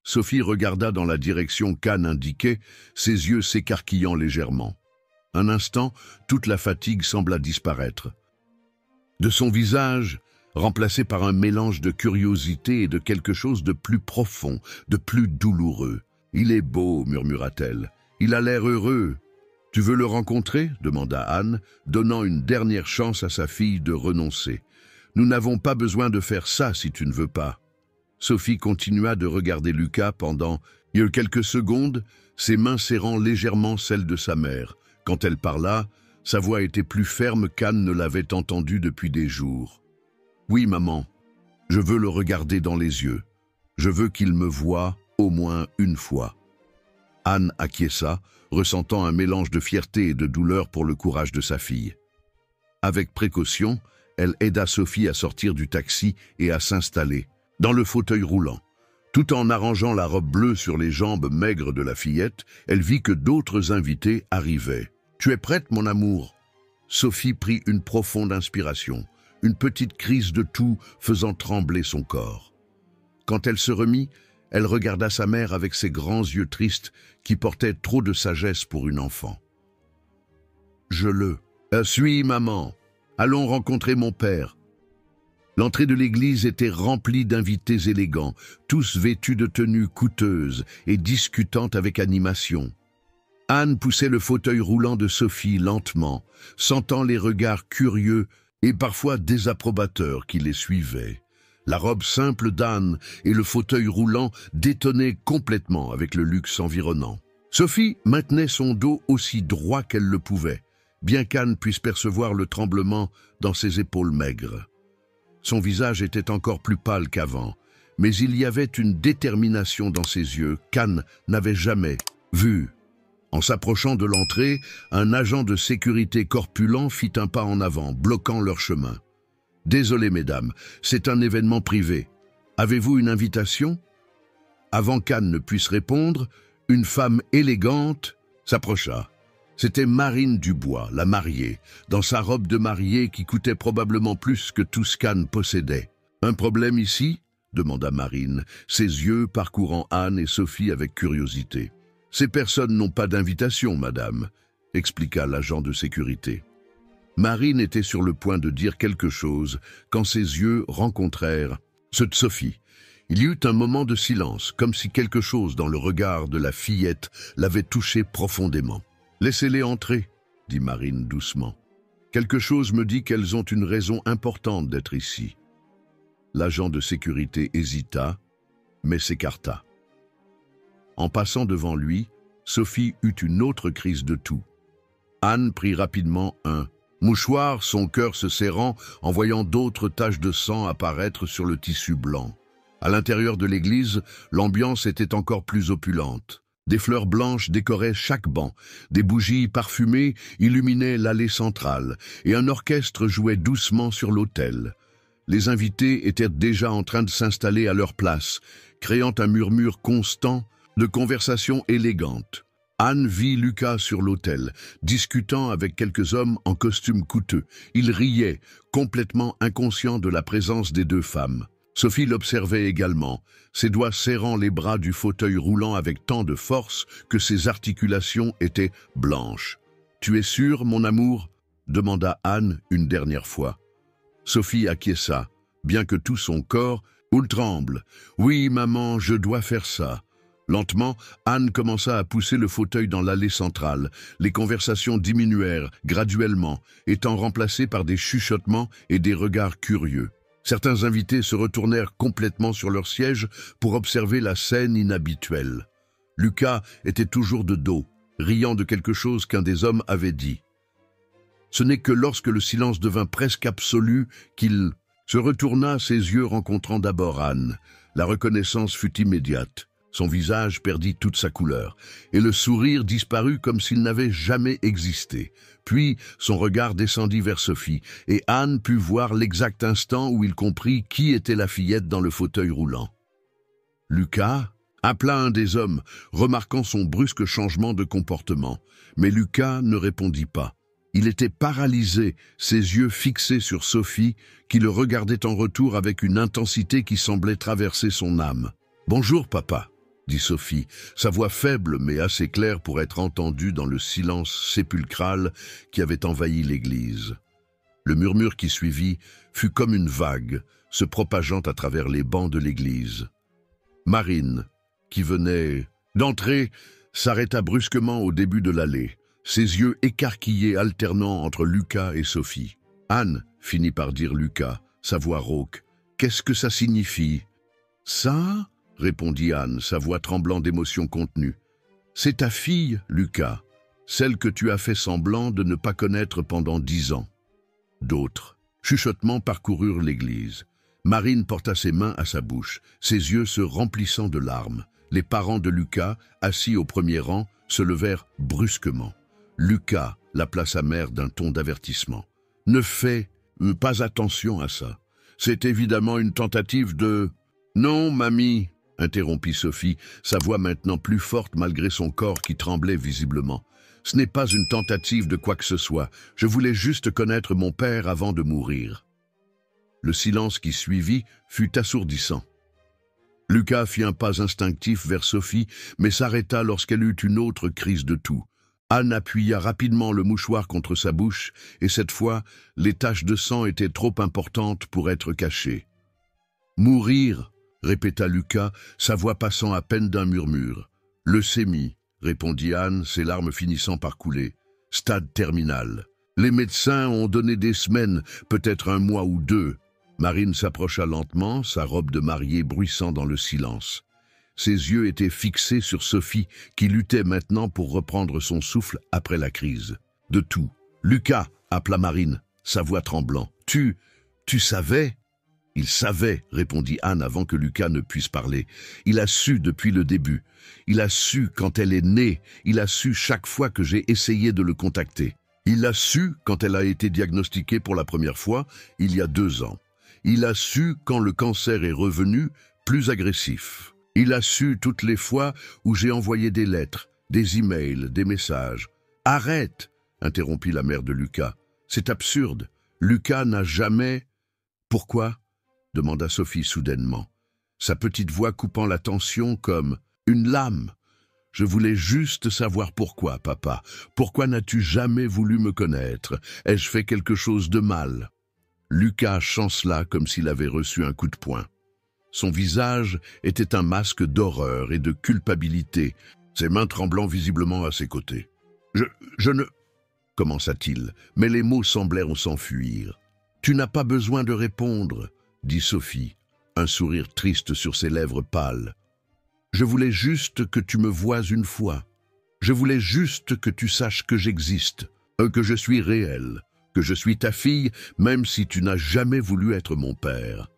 Sophie regarda dans la direction qu'Anne indiquait, ses yeux s'écarquillant légèrement. Un instant, toute la fatigue sembla disparaître. De son visage, remplacé par un mélange de curiosité et de quelque chose de plus profond, de plus douloureux. « Il est beau, murmura-t-elle. Il a l'air heureux. Tu veux le rencontrer ?» demanda Anne, donnant une dernière chance à sa fille de renoncer. « Nous n'avons pas besoin de faire ça si tu ne veux pas. » Sophie continua de regarder Lucas pendant quelques secondes, ses mains serrant légèrement celles de sa mère. Quand elle parla, sa voix était plus ferme qu'Anne ne l'avait entendue depuis des jours. « Oui, maman, je veux le regarder dans les yeux. Je veux qu'il me voie au moins une fois. » Anne acquiesça, ressentant un mélange de fierté et de douleur pour le courage de sa fille. Avec précaution, elle aida Sophie à sortir du taxi et à s'installer, dans le fauteuil roulant. Tout en arrangeant la robe bleue sur les jambes maigres de la fillette, elle vit que d'autres invités arrivaient. « Tu es prête, mon amour ?» Sophie prit une profonde inspiration, une petite crise de toux faisant trembler son corps. Quand elle se remit, elle regarda sa mère avec ses grands yeux tristes qui portaient trop de sagesse pour une enfant. « Je le suis, maman. Allons rencontrer mon père. » L'entrée de l'église était remplie d'invités élégants, tous vêtus de tenues coûteuses et discutant avec animation. Anne poussait le fauteuil roulant de Sophie lentement, sentant les regards curieux et parfois désapprobateurs qui les suivaient. La robe simple d'Anne et le fauteuil roulant détonnaient complètement avec le luxe environnant. Sophie maintenait son dos aussi droit qu'elle le pouvait, bien qu'Anne puisse percevoir le tremblement dans ses épaules maigres. Son visage était encore plus pâle qu'avant, mais il y avait une détermination dans ses yeux qu'Anne n'avait jamais vue. En s'approchant de l'entrée, un agent de sécurité corpulent fit un pas en avant, bloquant leur chemin. « Désolé, mesdames, c'est un événement privé. Avez-vous une invitation ?» Avant qu'Anne ne puisse répondre, une femme élégante s'approcha. C'était Marine Dubois, la mariée, dans sa robe de mariée qui coûtait probablement plus que tout ce qu'Anne possédait. « Un problème ici ?» demanda Marine, ses yeux parcourant Anne et Sophie avec curiosité. « Ces personnes n'ont pas d'invitation, madame, » expliqua l'agent de sécurité. Marine était sur le point de dire quelque chose quand ses yeux rencontrèrent ceux de Sophie. Il y eut un moment de silence, comme si quelque chose dans le regard de la fillette l'avait touché profondément. « Laissez-les entrer, » dit Marine doucement. « Quelque chose me dit qu'elles ont une raison importante d'être ici. » L'agent de sécurité hésita, mais s'écarta. En passant devant lui, Sophie eut une autre crise de toux. Anne prit rapidement un mouchoir, son cœur se serrant en voyant d'autres taches de sang apparaître sur le tissu blanc. À l'intérieur de l'église, l'ambiance était encore plus opulente. Des fleurs blanches décoraient chaque banc, des bougies parfumées illuminaient l'allée centrale, et un orchestre jouait doucement sur l'autel. Les invités étaient déjà en train de s'installer à leur place, créant un murmure constant de conversations élégantes. Anne vit Lucas sur l'autel, discutant avec quelques hommes en costume coûteux. Il riait, complètement inconscient de la présence des deux femmes. Sophie l'observait également, ses doigts serrant les bras du fauteuil roulant avec tant de force que ses articulations étaient blanches. « Tu es sûr, mon amour ?» demanda Anne une dernière fois. Sophie acquiesça, bien que tout son corps tremble. « Oui, maman, je dois faire ça. » Lentement, Anne commença à pousser le fauteuil dans l'allée centrale. Les conversations diminuèrent graduellement, étant remplacées par des chuchotements et des regards curieux. Certains invités se retournèrent complètement sur leur siège pour observer la scène inhabituelle. Lucas était toujours de dos, riant de quelque chose qu'un des hommes avait dit. Ce n'est que lorsque le silence devint presque absolu qu'il se retourna, ses yeux rencontrant d'abord Anne. La reconnaissance fut immédiate. Son visage perdit toute sa couleur, et le sourire disparut comme s'il n'avait jamais existé. Puis son regard descendit vers Sophie, et Anne put voir l'exact instant où il comprit qui était la fillette dans le fauteuil roulant. Lucas appela un des hommes, remarquant son brusque changement de comportement, mais Lucas ne répondit pas. Il était paralysé, ses yeux fixés sur Sophie, qui le regardait en retour avec une intensité qui semblait traverser son âme. « Bonjour, papa », dit Sophie, sa voix faible mais assez claire pour être entendue dans le silence sépulcral qui avait envahi l'église. Le murmure qui suivit fut comme une vague, se propageant à travers les bancs de l'église. Marine, qui venait d'entrer, s'arrêta brusquement au début de l'allée, ses yeux écarquillés alternant entre Lucas et Sophie. « Anne, » finit par dire Lucas, sa voix rauque, « qu'est-ce que ça signifie ?»« Ça ?» répondit Anne, sa voix tremblant d'émotion contenue. « C'est ta fille, Lucas, celle que tu as fait semblant de ne pas connaître pendant 10 ans. » D'autres chuchotements parcoururent l'église. Marine porta ses mains à sa bouche, ses yeux se remplissant de larmes. Les parents de Lucas, assis au premier rang, se levèrent brusquement. Lucas l'appela sa mère d'un ton d'avertissement. « Ne fais pas attention à ça. C'est évidemment une tentative de... »« Non, mamie !» interrompit Sophie, sa voix maintenant plus forte malgré son corps qui tremblait visiblement. « Ce n'est pas une tentative de quoi que ce soit. Je voulais juste connaître mon père avant de mourir. » Le silence qui suivit fut assourdissant. Lucas fit un pas instinctif vers Sophie, mais s'arrêta lorsqu'elle eut une autre crise de toux. Anne appuya rapidement le mouchoir contre sa bouche, et cette fois, les taches de sang étaient trop importantes pour être cachées. « Mourir !» répéta Lucas, sa voix passant à peine d'un murmure. « Leucémie !» répondit Anne, ses larmes finissant par couler. « Stade terminal. Les médecins ont donné des semaines, peut-être 1 mois ou 2. » Marine s'approcha lentement, sa robe de mariée bruissant dans le silence. Ses yeux étaient fixés sur Sophie, qui luttait maintenant pour reprendre son souffle après la crise. De tout. « Lucas !» appela Marine, sa voix tremblant. « Tu savais ?» « Il savait, » répondit Anne avant que Lucas ne puisse parler. « Il a su depuis le début. Il a su quand elle est née. Il a su chaque fois que j'ai essayé de le contacter. Il a su quand elle a été diagnostiquée pour la première fois, il y a 2 ans. Il a su quand le cancer est revenu, plus agressif. Il a su toutes les fois où j'ai envoyé des lettres, des emails, des messages. « Arrête !» interrompit la mère de Lucas. « C'est absurde. Lucas n'a jamais... » « Pourquoi ?» demanda Sophie soudainement, sa petite voix coupant la tension comme une lame. « Je voulais juste savoir pourquoi, papa. Pourquoi n'as-tu jamais voulu me connaître? Ai-je fait quelque chose de mal ?» Lucas chancela comme s'il avait reçu un coup de poing. Son visage était un masque d'horreur et de culpabilité, ses mains tremblant visiblement à ses côtés. « Je ne... » commença-t-il, mais les mots semblèrent s'enfuir. « Tu n'as pas besoin de répondre, » dit Sophie, un sourire triste sur ses lèvres pâles. « Je voulais juste que tu me voies une fois. Je voulais juste que tu saches que j'existe, que je suis réel, que je suis ta fille, même si tu n'as jamais voulu être mon père. »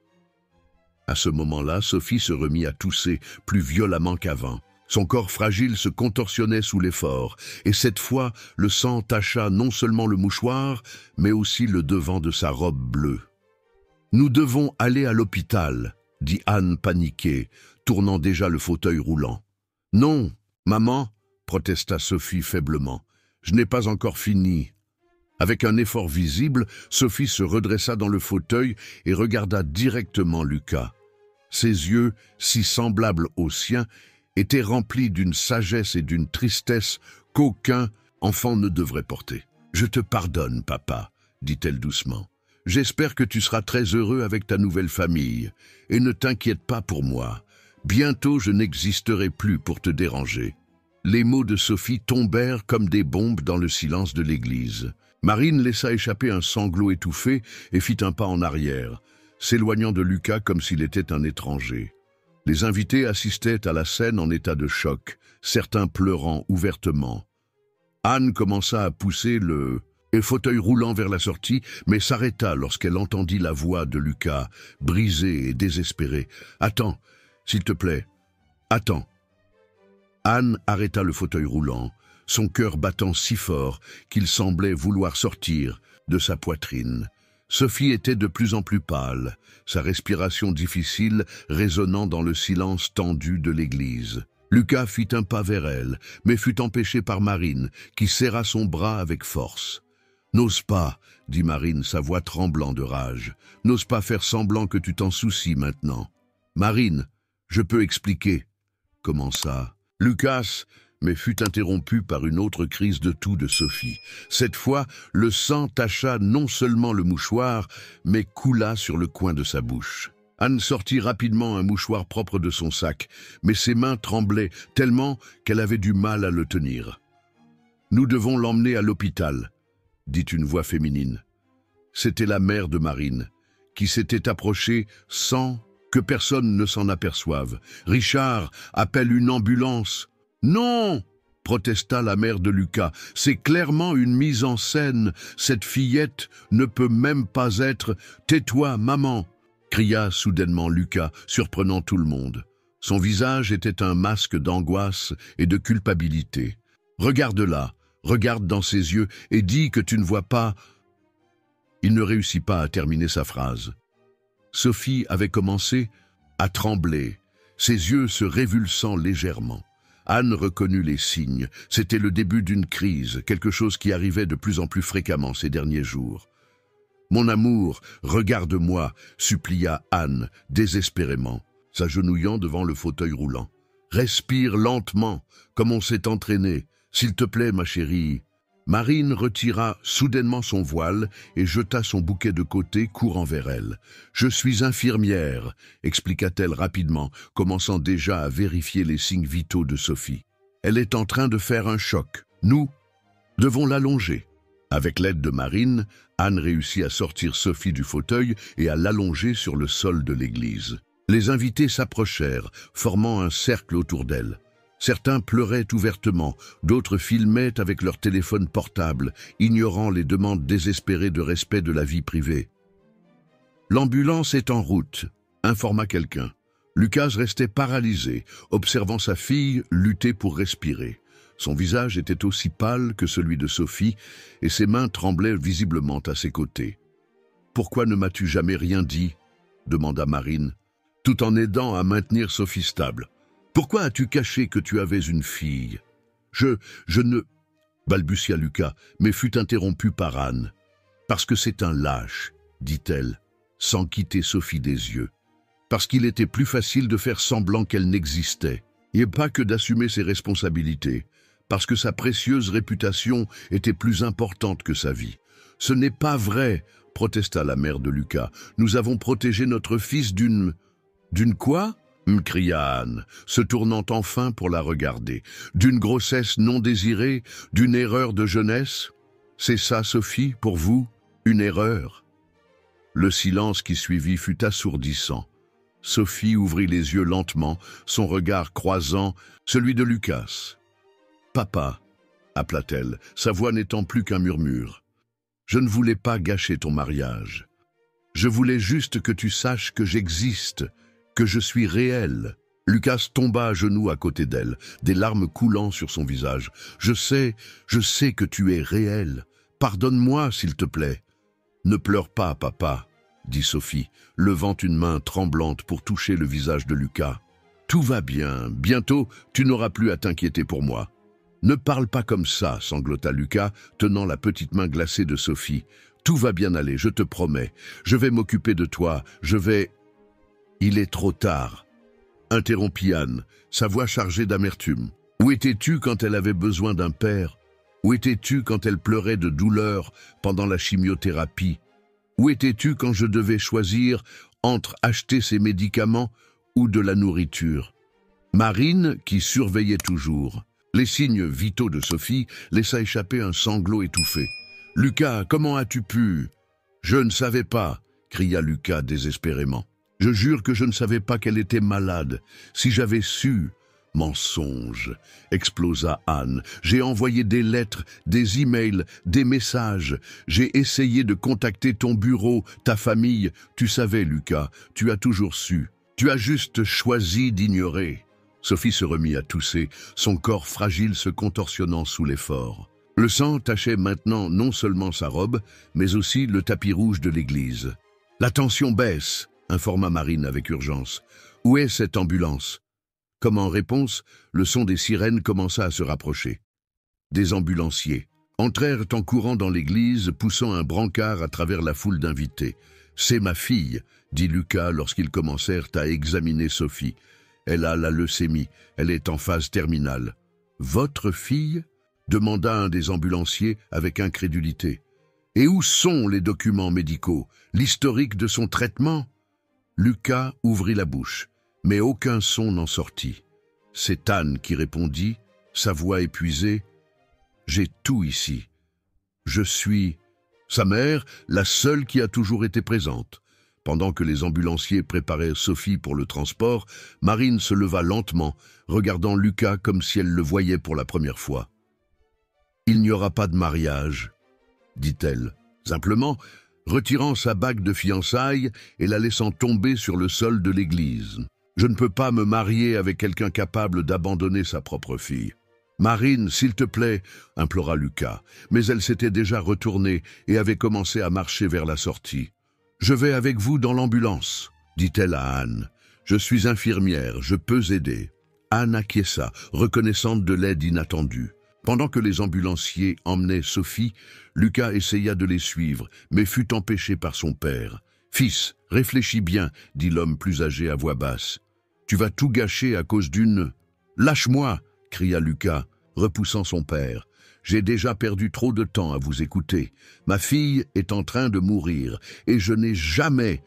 À ce moment-là, Sophie se remit à tousser plus violemment qu'avant. Son corps fragile se contorsionnait sous l'effort, et cette fois, le sang tacha non seulement le mouchoir, mais aussi le devant de sa robe bleue. « Nous devons aller à l'hôpital, » dit Anne paniquée, tournant déjà le fauteuil roulant. « Non, maman, » protesta Sophie faiblement, « je n'ai pas encore fini. » Avec un effort visible, Sophie se redressa dans le fauteuil et regarda directement Lucas. Ses yeux, si semblables aux siens, étaient remplis d'une sagesse et d'une tristesse qu'aucun enfant ne devrait porter. « Je te pardonne, papa, » dit-elle doucement. « J'espère que tu seras très heureux avec ta nouvelle famille, et ne t'inquiète pas pour moi. Bientôt je n'existerai plus pour te déranger. » Les mots de Sophie tombèrent comme des bombes dans le silence de l'église. Marine laissa échapper un sanglot étouffé et fit un pas en arrière, s'éloignant de Lucas comme s'il était un étranger. Les invités assistaient à la scène en état de choc, certains pleurant ouvertement. Anne commença à pousser le fauteuil roulant vers la sortie, mais s'arrêta lorsqu'elle entendit la voix de Lucas, brisée et désespérée. « Attends, s'il te plaît, attends. » Anne arrêta le fauteuil roulant, son cœur battant si fort qu'il semblait vouloir sortir de sa poitrine. Sophie était de plus en plus pâle, sa respiration difficile résonnant dans le silence tendu de l'église. Lucas fit un pas vers elle, mais fut empêché par Marine, qui serra son bras avec force. « N'ose pas, » dit Marine, sa voix tremblant de rage. « N'ose pas faire semblant que tu t'en soucies maintenant. »« Marine, je peux expliquer. » commença Lucas, mais fut interrompu par une autre crise de toux de Sophie. Cette fois, le sang tacha non seulement le mouchoir, mais coula sur le coin de sa bouche. Anne sortit rapidement un mouchoir propre de son sac, mais ses mains tremblaient tellement qu'elle avait du mal à le tenir. « Nous devons l'emmener à l'hôpital, » dit une voix féminine. C'était la mère de Marine, qui s'était approchée sans que personne ne s'en aperçoive. « Richard, appelle une ambulance !»« Non !» protesta la mère de Lucas. « C'est clairement une mise en scène. Cette fillette ne peut même pas être... »« Tais-toi, maman !» cria soudainement Lucas, surprenant tout le monde. Son visage était un masque d'angoisse et de culpabilité. « Regarde-la, regarde dans ses yeux et dis que tu ne vois pas... » Il ne réussit pas à terminer sa phrase. Sophie avait commencé à trembler, ses yeux se révulsant légèrement. Anne reconnut les signes. C'était le début d'une crise, quelque chose qui arrivait de plus en plus fréquemment ces derniers jours. « Mon amour, regarde-moi » supplia Anne, désespérément, s'agenouillant devant le fauteuil roulant. « Respire lentement, comme on s'est entraîné. S'il te plaît, ma chérie. » Marine retira soudainement son voile et jeta son bouquet de côté, courant vers elle. « Je suis infirmière » expliqua-t-elle rapidement, commençant déjà à vérifier les signes vitaux de Sophie. « Elle est en train de faire un choc. Nous devons l'allonger. » Avec l'aide de Marine, Anne réussit à sortir Sophie du fauteuil et à l'allonger sur le sol de l'église. Les invités s'approchèrent, formant un cercle autour d'elle. Certains pleuraient ouvertement, d'autres filmaient avec leur téléphone portable, ignorant les demandes désespérées de respect de la vie privée. « L'ambulance est en route », informa quelqu'un. Lucas restait paralysé, observant sa fille lutter pour respirer. Son visage était aussi pâle que celui de Sophie, et ses mains tremblaient visiblement à ses côtés. « Pourquoi ne m'as-tu jamais rien dit ?» demanda Marine, tout en aidant à maintenir Sophie stable. Pourquoi as-tu caché que tu avais une fille ? Je ne... balbutia Lucas, mais fut interrompu par Anne. Parce que c'est un lâche, dit-elle, sans quitter Sophie des yeux. Parce qu'il était plus facile de faire semblant qu'elle n'existait, et pas que d'assumer ses responsabilités. Parce que sa précieuse réputation était plus importante que sa vie. Ce n'est pas vrai, protesta la mère de Lucas. Nous avons protégé notre fils d'une... D'une quoi ? Cria Anne, se tournant enfin pour la regarder. D'une grossesse non désirée, d'une erreur de jeunesse ? C'est ça, Sophie, pour vous, une erreur ? Le silence qui suivit fut assourdissant. Sophie ouvrit les yeux lentement, son regard croisant celui de Lucas. « Papa » appela-t-elle, sa voix n'étant plus qu'un murmure. « Je ne voulais pas gâcher ton mariage. Je voulais juste que tu saches que j'existe, que je suis réel. » Lucas tomba à genoux à côté d'elle, des larmes coulant sur son visage. « Je sais que tu es réel. Pardonne-moi, s'il te plaît. »« Ne pleure pas, papa, » dit Sophie, levant une main tremblante pour toucher le visage de Lucas. « Tout va bien. Bientôt, tu n'auras plus à t'inquiéter pour moi. »« Ne parle pas comme ça, » sanglota Lucas, tenant la petite main glacée de Sophie. « Tout va bien aller, je te promets. Je vais m'occuper de toi. Je vais... » Il est trop tard, interrompit Anne, sa voix chargée d'amertume. Où étais-tu quand elle avait besoin d'un père? Où étais-tu quand elle pleurait de douleur pendant la chimiothérapie? Où étais-tu quand je devais choisir entre acheter ses médicaments ou de la nourriture? Marine, qui surveillait toujours, les signes vitaux de Sophie, laissa échapper un sanglot étouffé. « Lucas, comment as-tu pu ?»« Je ne savais pas, » cria Lucas désespérément. « Je jure que je ne savais pas qu'elle était malade. Si j'avais su... » « Mensonge !» explosa Anne. « J'ai envoyé des lettres, des emails, des messages. J'ai essayé de contacter ton bureau, ta famille. Tu savais, Lucas, tu as toujours su. Tu as juste choisi d'ignorer. » Sophie se remit à tousser, son corps fragile se contorsionnant sous l'effort. Le sang tachait maintenant non seulement sa robe, mais aussi le tapis rouge de l'église. « La tension baisse !» informa Marine avec urgence. « Où est cette ambulance ?» Comme en réponse, le son des sirènes commença à se rapprocher. Des ambulanciers entrèrent en courant dans l'église, poussant un brancard à travers la foule d'invités. « C'est ma fille », dit Lucas lorsqu'ils commencèrent à examiner Sophie. « Elle a la leucémie, elle est en phase terminale. »« Votre fille ?» demanda un des ambulanciers avec incrédulité. « Et où sont les documents médicaux, l'historique de son traitement ?» Lucas ouvrit la bouche. Mais aucun son n'en sortit. C'est Anne qui répondit, sa voix épuisée. « J'ai tout ici. Je suis... » Sa mère, la seule qui a toujours été présente. Pendant que les ambulanciers préparaient Sophie pour le transport, Marine se leva lentement, regardant Lucas comme si elle le voyait pour la première fois. « Il n'y aura pas de mariage, » dit-elle, simplement, retirant sa bague de fiançailles et la laissant tomber sur le sol de l'église. Je ne peux pas me marier avec quelqu'un capable d'abandonner sa propre fille. « Marine, s'il te plaît, » implora Lucas, mais elle s'était déjà retournée et avait commencé à marcher vers la sortie. « Je vais avec vous dans l'ambulance, » dit-elle à Anne. « Je suis infirmière, je peux aider. » Anne acquiesça, reconnaissante de l'aide inattendue. Pendant que les ambulanciers emmenaient Sophie, Lucas essaya de les suivre, mais fut empêché par son père. « Fils, réfléchis bien, » dit l'homme plus âgé à voix basse. « Tu vas tout gâcher à cause d'une... »« Lâche-moi » cria Lucas, repoussant son père. « J'ai déjà perdu trop de temps à vous écouter. Ma fille est en train de mourir, et je n'ai jamais...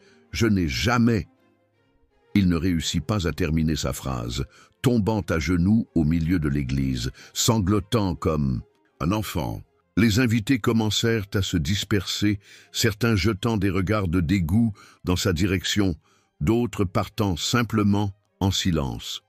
Il ne réussit pas à terminer sa phrase, tombant à genoux au milieu de l'église, sanglotant comme un enfant. Les invités commencèrent à se disperser, certains jetant des regards de dégoût dans sa direction, d'autres partant simplement en silence.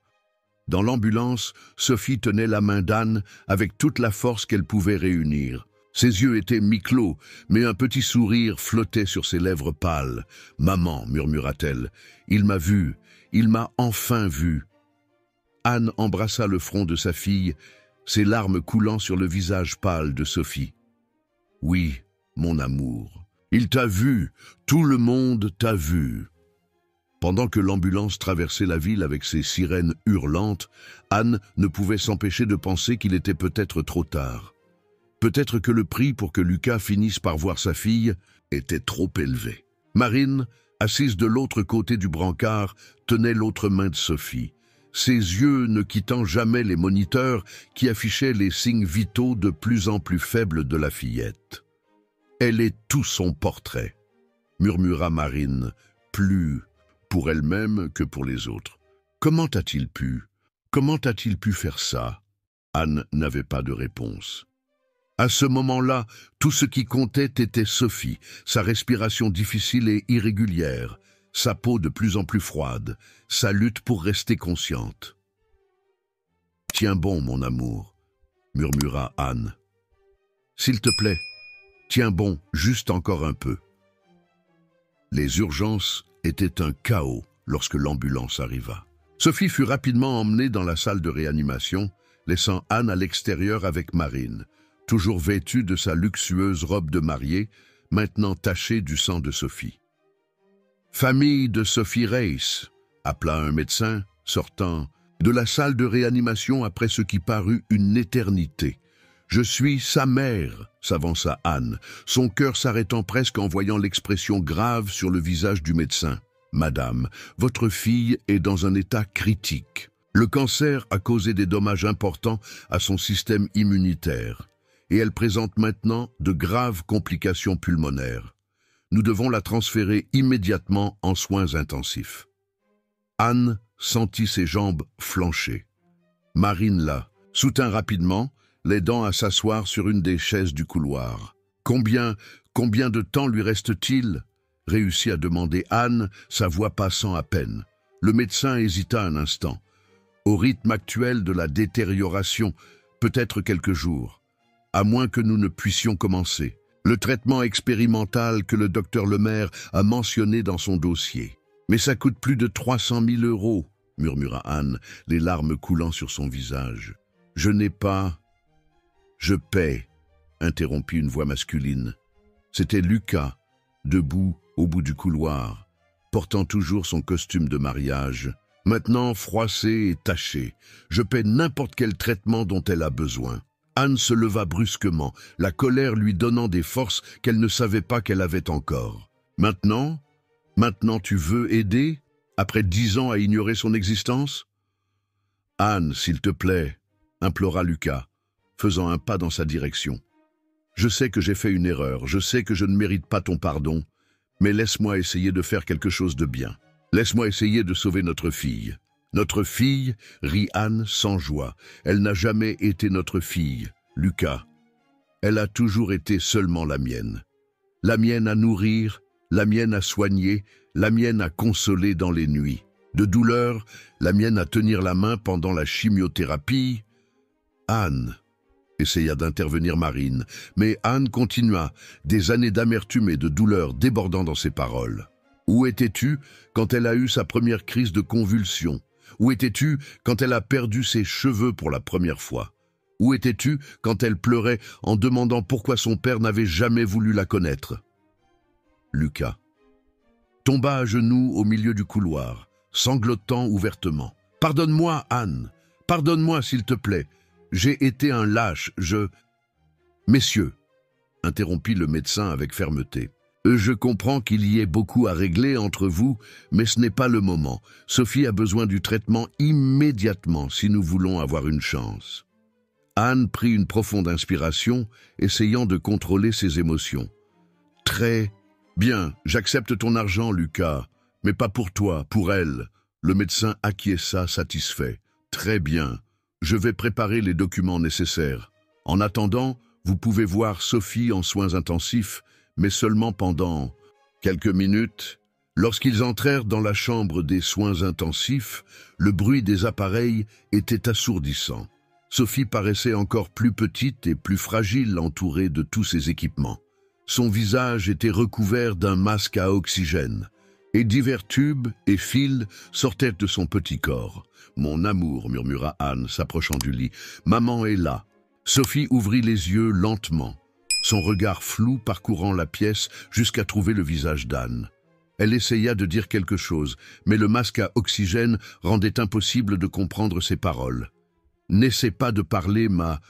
Dans l'ambulance, Sophie tenait la main d'Anne avec toute la force qu'elle pouvait réunir. Ses yeux étaient mi-clos, mais un petit sourire flottait sur ses lèvres pâles. « Maman » murmura-t-elle, « il m'a vu, il m'a enfin vu. » Anne embrassa le front de sa fille, ses larmes coulant sur le visage pâle de Sophie. « Oui, mon amour, il t'a vu, tout le monde t'a vu. » Pendant que l'ambulance traversait la ville avec ses sirènes hurlantes, Anne ne pouvait s'empêcher de penser qu'il était peut-être trop tard. Peut-être que le prix pour que Lucas finisse par voir sa fille était trop élevé. Marine, assise de l'autre côté du brancard, tenait l'autre main de Sophie, ses yeux ne quittant jamais les moniteurs qui affichaient les signes vitaux de plus en plus faibles de la fillette. « Elle est tout son portrait », murmura Marine, plus pour elle-même que pour les autres. « Comment a-t-il pu faire ça ?» Anne n'avait pas de réponse. À ce moment-là, tout ce qui comptait était Sophie, sa respiration difficile et irrégulière, sa peau de plus en plus froide, sa lutte pour rester consciente. « Tiens bon, mon amour, » murmura Anne. « S'il te plaît, tiens bon, juste encore un peu. » Les urgences étaient un chaos lorsque l'ambulance arriva. Sophie fut rapidement emmenée dans la salle de réanimation, laissant Anne à l'extérieur avec Marine, toujours vêtue de sa luxueuse robe de mariée, maintenant tachée du sang de Sophie. « Famille de Sophie Reiss » appela un médecin, sortant de la salle de réanimation après ce qui parut une éternité. « Je suis sa mère » s'avança Anne, son cœur s'arrêtant presque en voyant l'expression grave sur le visage du médecin. Madame, votre fille est dans un état critique. Le cancer a causé des dommages importants à son système immunitaire et elle présente maintenant de graves complications pulmonaires. Nous devons la transférer immédiatement en soins intensifs. Anne sentit ses jambes flancher. Marine la soutint rapidement, l'aidant à s'asseoir sur une des chaises du couloir. Combien de temps lui reste-t-il ? Réussit à demander Anne, sa voix passant à peine. Le médecin hésita un instant. Au rythme actuel de la détérioration, peut-être quelques jours, à moins que nous ne puissions commencer. Le traitement expérimental que le docteur Lemaire a mentionné dans son dossier. Mais ça coûte plus de 300 000 €, murmura Anne, les larmes coulant sur son visage. Je n'ai pas... Je paie, interrompit une voix masculine. C'était Lucas, debout au bout du couloir, portant toujours son costume de mariage, maintenant froissé et taché. Je paie n'importe quel traitement dont elle a besoin. Anne se leva brusquement, la colère lui donnant des forces qu'elle ne savait pas qu'elle avait encore. Maintenant tu veux aider, après 10 ans à ignorer son existence? Anne, s'il te plaît, implora Lucas, faisant un pas dans sa direction. Je sais que j'ai fait une erreur, je sais que je ne mérite pas ton pardon, mais laisse-moi essayer de faire quelque chose de bien. Laisse-moi essayer de sauver notre fille. Notre fille, rit Anne sans joie. Elle n'a jamais été notre fille, Lucas. Elle a toujours été seulement la mienne. La mienne à nourrir, la mienne à soigner, la mienne à consoler dans les nuits. De douleur, la mienne à tenir la main pendant la chimiothérapie. Anne, essaya d'intervenir Marine, mais Anne continua, des années d'amertume et de douleur débordant dans ses paroles. Où étais-tu quand elle a eu sa première crise de convulsion? Où étais-tu quand elle a perdu ses cheveux pour la première fois? Où étais-tu quand elle pleurait en demandant pourquoi son père n'avait jamais voulu la connaître? Lucas tomba à genoux au milieu du couloir, sanglotant ouvertement. « Pardonne-moi, Anne, pardonne-moi s'il te plaît. J'ai été un lâche, Messieurs, interrompit le médecin avec fermeté. Je comprends qu'il y ait beaucoup à régler entre vous, mais ce n'est pas le moment. Sophie a besoin du traitement immédiatement si nous voulons avoir une chance. Anne prit une profonde inspiration, essayant de contrôler ses émotions. Très bien, j'accepte ton argent, Lucas, mais pas pour toi, pour elle. Le médecin acquiesça satisfait. Très bien, je vais préparer les documents nécessaires. En attendant, vous pouvez voir Sophie en soins intensifs, mais seulement pendant quelques minutes. Lorsqu'ils entrèrent dans la chambre des soins intensifs, le bruit des appareils était assourdissant. Sophie paraissait encore plus petite et plus fragile entourée de tous ses équipements. Son visage était recouvert d'un masque à oxygène, et divers tubes et fils sortaient de son petit corps. « Mon amour », murmura Anne, s'approchant du lit. « Maman est là. » Sophie ouvrit les yeux lentement, son regard flou parcourant la pièce jusqu'à trouver le visage d'Anne. Elle essaya de dire quelque chose, mais le masque à oxygène rendait impossible de comprendre ses paroles. « N'essaie pas de parler, ma...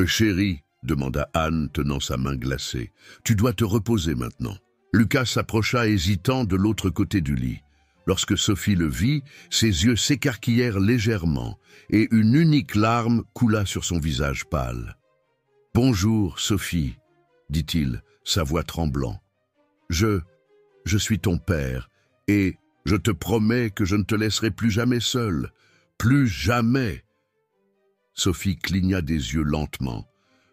chérie », demanda Anne, tenant sa main glacée. « Tu dois te reposer maintenant. » Lucas s'approcha hésitant de l'autre côté du lit. Lorsque Sophie le vit, ses yeux s'écarquillèrent légèrement et une unique larme coula sur son visage pâle. « Bonjour, Sophie, » dit-il, sa voix tremblant. « Je suis ton père et je te promets que je ne te laisserai plus jamais seule. Plus jamais !» Sophie cligna des yeux lentement,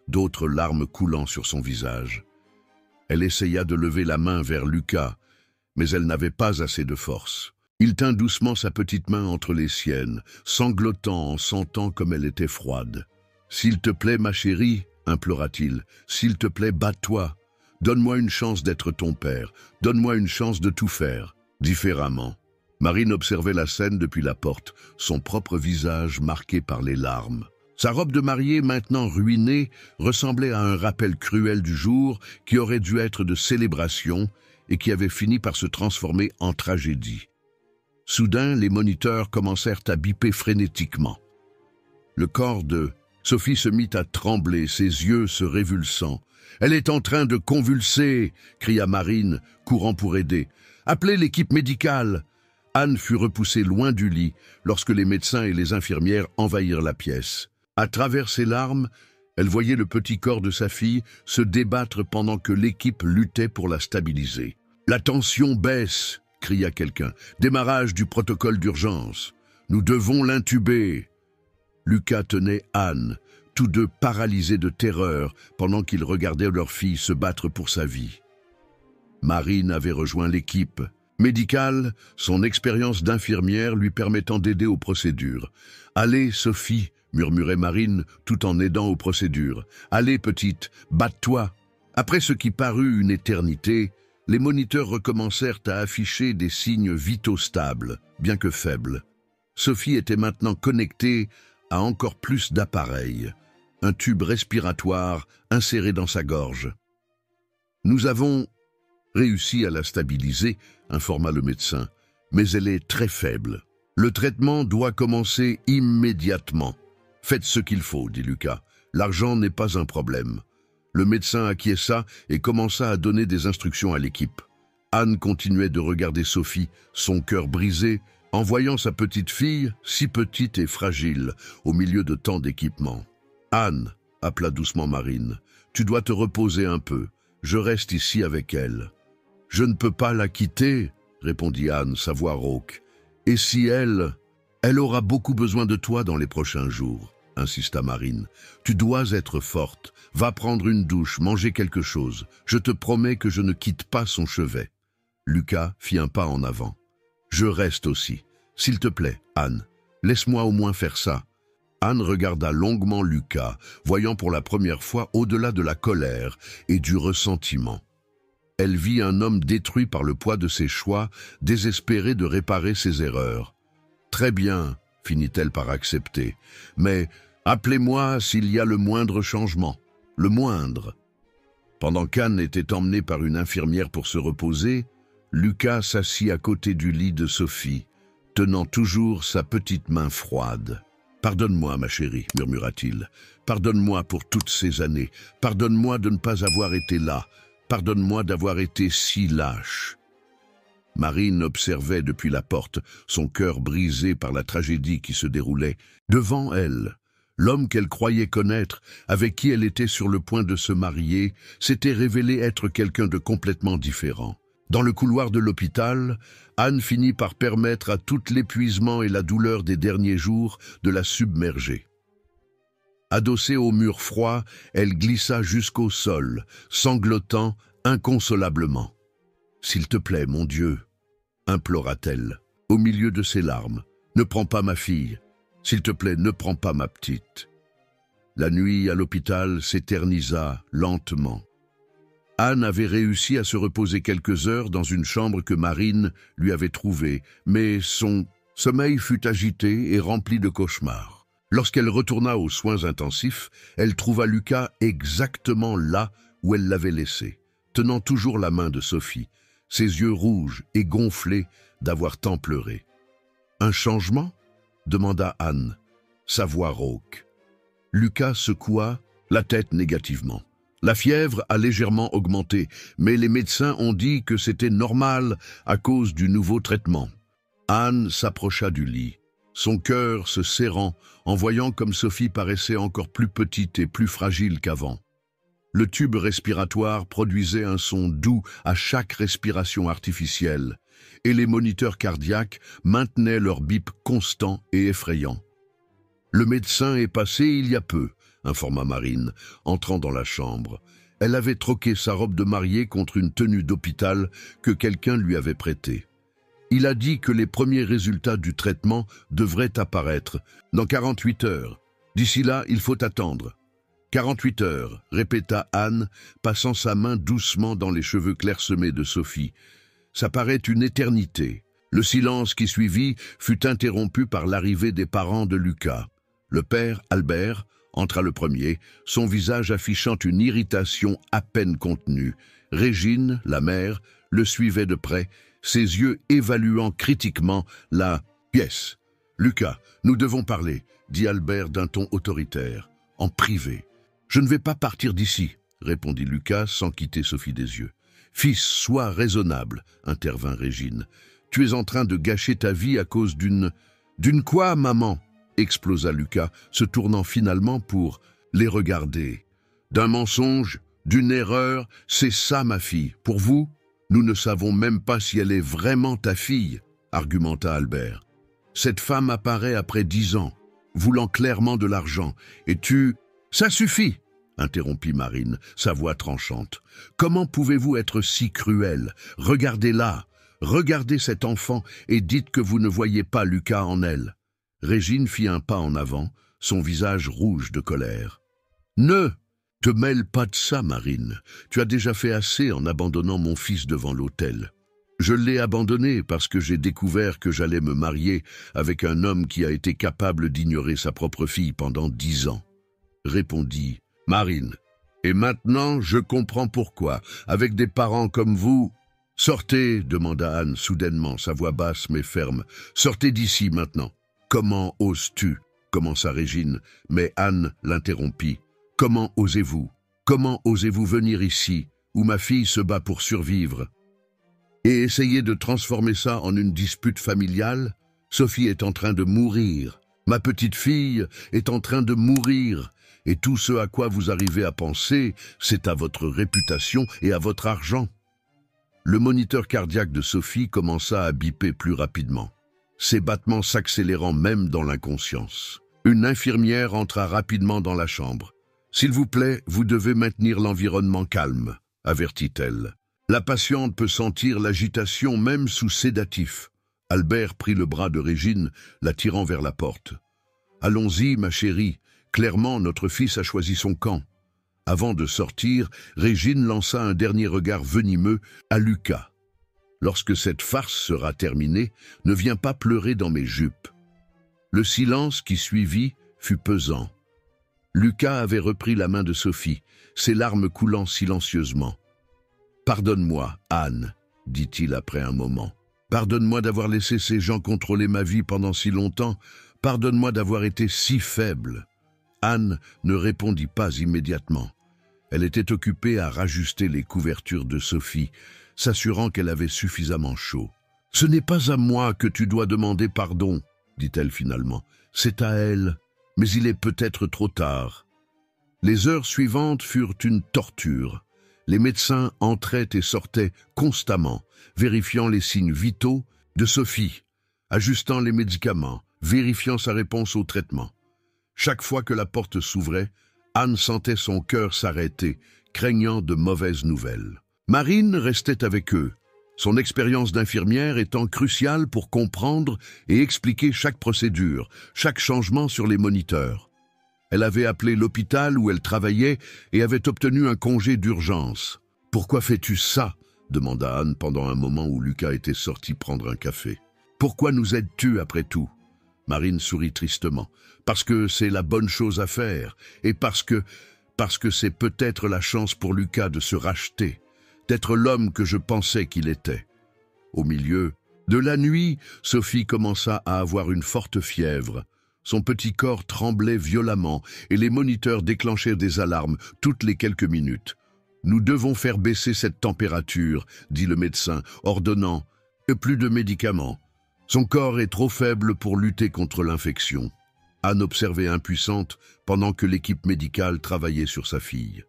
d'autres larmes coulant sur son visage. Elle essaya de lever la main vers Lucas, mais elle n'avait pas assez de force. Il tint doucement sa petite main entre les siennes, sanglotant en sentant comme elle était froide. « S'il te plaît, ma chérie, » implora-t-il, « s'il te plaît, bats-toi. Donne-moi une chance d'être ton père. Donne-moi une chance de tout faire, différemment. » Marine observait la scène depuis la porte, son propre visage marqué par les larmes. Sa robe de mariée, maintenant ruinée, ressemblait à un rappel cruel du jour qui aurait dû être de célébration et qui avait fini par se transformer en tragédie. Soudain, les moniteurs commencèrent à biper frénétiquement. Le corps de Sophie se mit à trembler, ses yeux se révulsant. « Elle est en train de convulser !» cria Marine, courant pour aider. « Appelez l'équipe médicale !» Anne fut repoussée loin du lit lorsque les médecins et les infirmières envahirent la pièce. À travers ses larmes, elle voyait le petit corps de sa fille se débattre pendant que l'équipe luttait pour la stabiliser. « La tension baisse !» cria quelqu'un. « Démarrage du protocole d'urgence. Nous devons l'intuber. » Lucas tenait Anne, tous deux paralysés de terreur pendant qu'ils regardaient leur fille se battre pour sa vie. Marine avait rejoint l'équipe médicale, son expérience d'infirmière lui permettant d'aider aux procédures. « Allez, Sophie !» murmurait Marine tout en aidant aux procédures. « Allez, petite, batte-toi !» Après ce qui parut une éternité, les moniteurs recommencèrent à afficher des signes vitaux stables, bien que faibles. Sophie était maintenant connectée à encore plus d'appareils, un tube respiratoire inséré dans sa gorge. « Nous avons réussi à la stabiliser », informa le médecin, « mais elle est très faible. Le traitement doit commencer immédiatement. » « Faites ce qu'il faut, dit Lucas. L'argent n'est pas un problème. » Le médecin acquiesça et commença à donner des instructions à l'équipe. Anne continuait de regarder Sophie, son cœur brisé, en voyant sa petite fille, si petite et fragile, au milieu de tant d'équipements. « Anne, » appela doucement Marine, « tu dois te reposer un peu. Je reste ici avec elle. »« Je ne peux pas la quitter, » répondit Anne, sa voix rauque. « Et si elle... » « Elle aura beaucoup besoin de toi dans les prochains jours, » insista Marine. « Tu dois être forte. Va prendre une douche, manger quelque chose. Je te promets que je ne quitte pas son chevet. » Lucas fit un pas en avant. « Je reste aussi. S'il te plaît, Anne, laisse-moi au moins faire ça. » Anne regarda longuement Lucas, voyant pour la première fois au-delà de la colère et du ressentiment. Elle vit un homme détruit par le poids de ses choix, désespéré de réparer ses erreurs. « Très bien, » finit-elle par accepter, « mais appelez-moi s'il y a le moindre changement, le moindre. » Pendant qu'Anne était emmenée par une infirmière pour se reposer, Lucas s'assit à côté du lit de Sophie, tenant toujours sa petite main froide. « Pardonne-moi, ma chérie, » murmura-t-il. « Pardonne-moi pour toutes ces années. Pardonne-moi de ne pas avoir été là. Pardonne-moi d'avoir été si lâche. » Marine observait depuis la porte, son cœur brisé par la tragédie qui se déroulait. Devant elle, l'homme qu'elle croyait connaître, avec qui elle était sur le point de se marier, s'était révélé être quelqu'un de complètement différent. Dans le couloir de l'hôpital, Anne finit par permettre à tout l'épuisement et la douleur des derniers jours de la submerger. Adossée au mur froid, elle glissa jusqu'au sol, sanglotant inconsolablement. « S'il te plaît, mon Dieu, » implora-t-elle, au milieu de ses larmes, « ne prends pas ma fille. S'il te plaît, ne prends pas ma petite. » La nuit à l'hôpital s'éternisa lentement. Anne avait réussi à se reposer quelques heures dans une chambre que Marine lui avait trouvée, mais son sommeil fut agité et rempli de cauchemars. Lorsqu'elle retourna aux soins intensifs, elle trouva Lucas exactement là où elle l'avait laissé, tenant toujours la main de Sophie, ses yeux rouges et gonflés d'avoir tant pleuré. « Un changement ?» demanda Anne, sa voix rauque. Lucas secoua la tête négativement. La fièvre a légèrement augmenté, mais les médecins ont dit que c'était normal à cause du nouveau traitement. Anne s'approcha du lit, son cœur se serrant en voyant comme Sophie paraissait encore plus petite et plus fragile qu'avant. Le tube respiratoire produisait un son doux à chaque respiration artificielle, et les moniteurs cardiaques maintenaient leur bip constant et effrayant. « Le médecin est passé il y a peu », informa Marine, entrant dans la chambre. Elle avait troqué sa robe de mariée contre une tenue d'hôpital que quelqu'un lui avait prêtée. Il a dit que les premiers résultats du traitement devraient apparaître dans 48 heures. D'ici là, il faut attendre. 48 heures, répéta Anne, passant sa main doucement dans les cheveux clairsemés de Sophie. Ça paraît une éternité. Le silence qui suivit fut interrompu par l'arrivée des parents de Lucas. Le père, Albert, entra le premier, son visage affichant une irritation à peine contenue. Régine, la mère, le suivait de près, ses yeux évaluant critiquement la pièce. « Lucas, nous devons parler, » dit Albert d'un ton autoritaire, « en privé. »« Je ne vais pas partir d'ici, » répondit Lucas sans quitter Sophie des yeux. « Fils, sois raisonnable, » intervint Régine. « Tu es en train de gâcher ta vie à cause d'une... D'une quoi, maman? Explosa Lucas, se tournant finalement pour les regarder. D'un mensonge, d'une erreur, c'est ça ma fille. Pour vous, nous ne savons même pas si elle est vraiment ta fille, argumenta Albert. Cette femme apparaît après 10 ans, voulant clairement de l'argent, et tu... Ça suffit, interrompit Marine, sa voix tranchante. Comment pouvez-vous être si cruel? Regardez-la, regardez cet enfant et dites que vous ne voyez pas Lucas en elle. Régine fit un pas en avant, son visage rouge de colère. Ne te mêle pas de ça, Marine. Tu as déjà fait assez en abandonnant mon fils devant l'autel. Je l'ai abandonné parce que j'ai découvert que j'allais me marier avec un homme qui a été capable d'ignorer sa propre fille pendant 10 ans. Répondit Marine. Et maintenant, je comprends pourquoi. Avec des parents comme vous... Sortez, demanda Anne soudainement, sa voix basse mais ferme. Sortez d'ici maintenant. Comment oses-tu? Commença Régine, mais Anne l'interrompit. Comment osez-vous? Comment osez-vous venir ici, où ma fille se bat pour survivre? Et essayer de transformer ça en une dispute familiale? Sophie est en train de mourir. Ma petite fille est en train de mourir. Et tout ce à quoi vous arrivez à penser, c'est à votre réputation et à votre argent. Le moniteur cardiaque de Sophie commença à biper plus rapidement, ses battements s'accélérant même dans l'inconscience. Une infirmière entra rapidement dans la chambre. « S'il vous plaît, vous devez maintenir l'environnement calme », avertit-elle. « La patiente peut sentir l'agitation même sous sédatif. » Albert prit le bras de Régine, la tirant vers la porte. « Allons-y, ma chérie. Clairement, notre fils a choisi son camp. » Avant de sortir, Régine lança un dernier regard venimeux à Lucas. « Lorsque cette farce sera terminée, ne viens pas pleurer dans mes jupes. » Le silence qui suivit fut pesant. Lucas avait repris la main de Sophie, ses larmes coulant silencieusement. « Pardonne-moi, Anne, dit-il après un moment. Pardonne-moi d'avoir laissé ces gens contrôler ma vie pendant si longtemps. Pardonne-moi d'avoir été si faible. » Anne ne répondit pas immédiatement. Elle était occupée à rajuster les couvertures de Sophie, s'assurant qu'elle avait suffisamment chaud. « Ce n'est pas à moi que tu dois demander pardon, » dit-elle finalement. « C'est à elle, mais il est peut-être trop tard. » Les heures suivantes furent une torture. Les médecins entraient et sortaient constamment, vérifiant les signes vitaux de Sophie, ajustant les médicaments, vérifiant sa réponse au traitement. Chaque fois que la porte s'ouvrait, Anne sentait son cœur s'arrêter, craignant de mauvaises nouvelles. Marine restait avec eux, son expérience d'infirmière étant cruciale pour comprendre et expliquer chaque procédure, chaque changement sur les moniteurs. Elle avait appelé l'hôpital où elle travaillait et avait obtenu un congé d'urgence. « Pourquoi fais-tu ça ?» demanda Anne pendant un moment où Lucas était sorti prendre un café. « Pourquoi nous aides-tu après tout ?» Marine sourit tristement. « Parce que c'est la bonne chose à faire, et parce que c'est peut-être la chance pour Lucas de se racheter, d'être l'homme que je pensais qu'il était. » Au milieu de la nuit, Sophie commença à avoir une forte fièvre. Son petit corps tremblait violemment et les moniteurs déclenchèrent des alarmes toutes les quelques minutes. « Nous devons faire baisser cette température, » dit le médecin, ordonnant « plus de médicaments. Son corps est trop faible pour lutter contre l'infection. » Anne observait impuissante pendant que l'équipe médicale travaillait sur sa fille.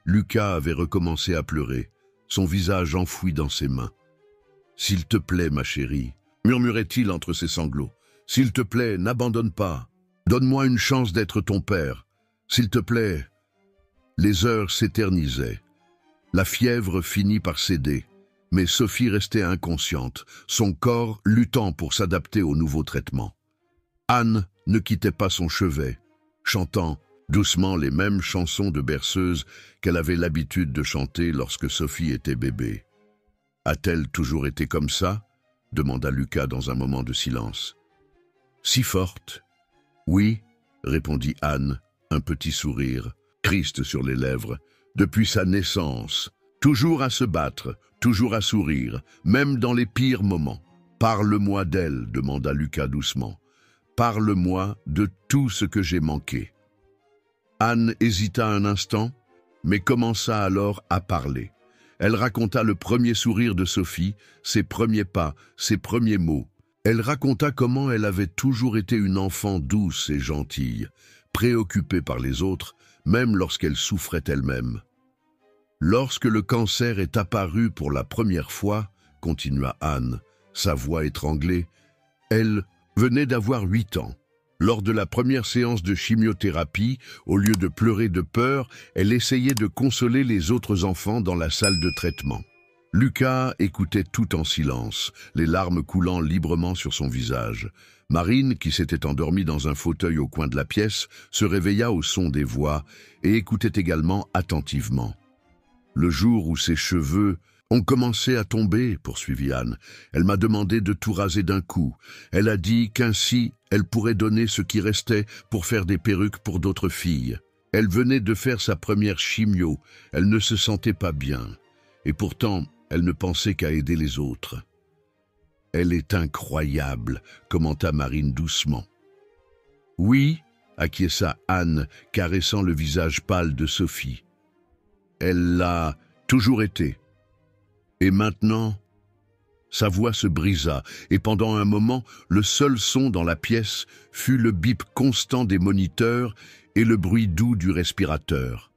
Lucas avait recommencé à pleurer, son visage enfoui dans ses mains. « S'il te plaît, ma chérie, » murmurait-il entre ses sanglots. « S'il te plaît, n'abandonne pas. Donne-moi une chance d'être ton père. S'il te plaît. » Les heures s'éternisaient. La fièvre finit par céder, mais Sophie restait inconsciente, son corps luttant pour s'adapter au nouveau traitement. Anne ne quittait pas son chevet, chantant doucement les mêmes chansons de berceuse qu'elle avait l'habitude de chanter lorsque Sophie était bébé. « A-t-elle toujours été comme ça ?» demanda Lucas dans un moment de silence. « Si forte ?»« Oui, » répondit Anne, un petit sourire, triste sur les lèvres. « Depuis sa naissance, toujours à se battre, toujours à sourire, même dans les pires moments. Parle-moi d'elle, demanda Lucas doucement. Parle-moi de tout ce que j'ai manqué. » Anne hésita un instant, mais commença alors à parler. Elle raconta le premier sourire de Sophie, ses premiers pas, ses premiers mots. Elle raconta comment elle avait toujours été une enfant douce et gentille, préoccupée par les autres, même lorsqu'elle souffrait elle-même. Lorsque le cancer est apparu pour la première fois, continua Anne, sa voix étranglée, elle venait d'avoir 8 ans. Lors de la première séance de chimiothérapie, au lieu de pleurer de peur, elle essayait de consoler les autres enfants dans la salle de traitement. Lucas écoutait tout en silence, les larmes coulant librement sur son visage. Marine, qui s'était endormie dans un fauteuil au coin de la pièce, se réveilla au son des voix et écoutait également attentivement. Le jour où ses cheveux ont commencé à tomber, poursuivit Anne, elle m'a demandé de tout raser d'un coup. Elle a dit qu'ainsi, elle pourrait donner ce qui restait pour faire des perruques pour d'autres filles. Elle venait de faire sa première chimio, elle ne se sentait pas bien. Et pourtant, elle ne pensait qu'à aider les autres. Elle est incroyable, commenta Marine doucement. Oui, acquiesça Anne, caressant le visage pâle de Sophie. Elle l'a toujours été. Et maintenant, sa voix se brisa, et pendant un moment, le seul son dans la pièce fut le bip constant des moniteurs et le bruit doux du respirateur.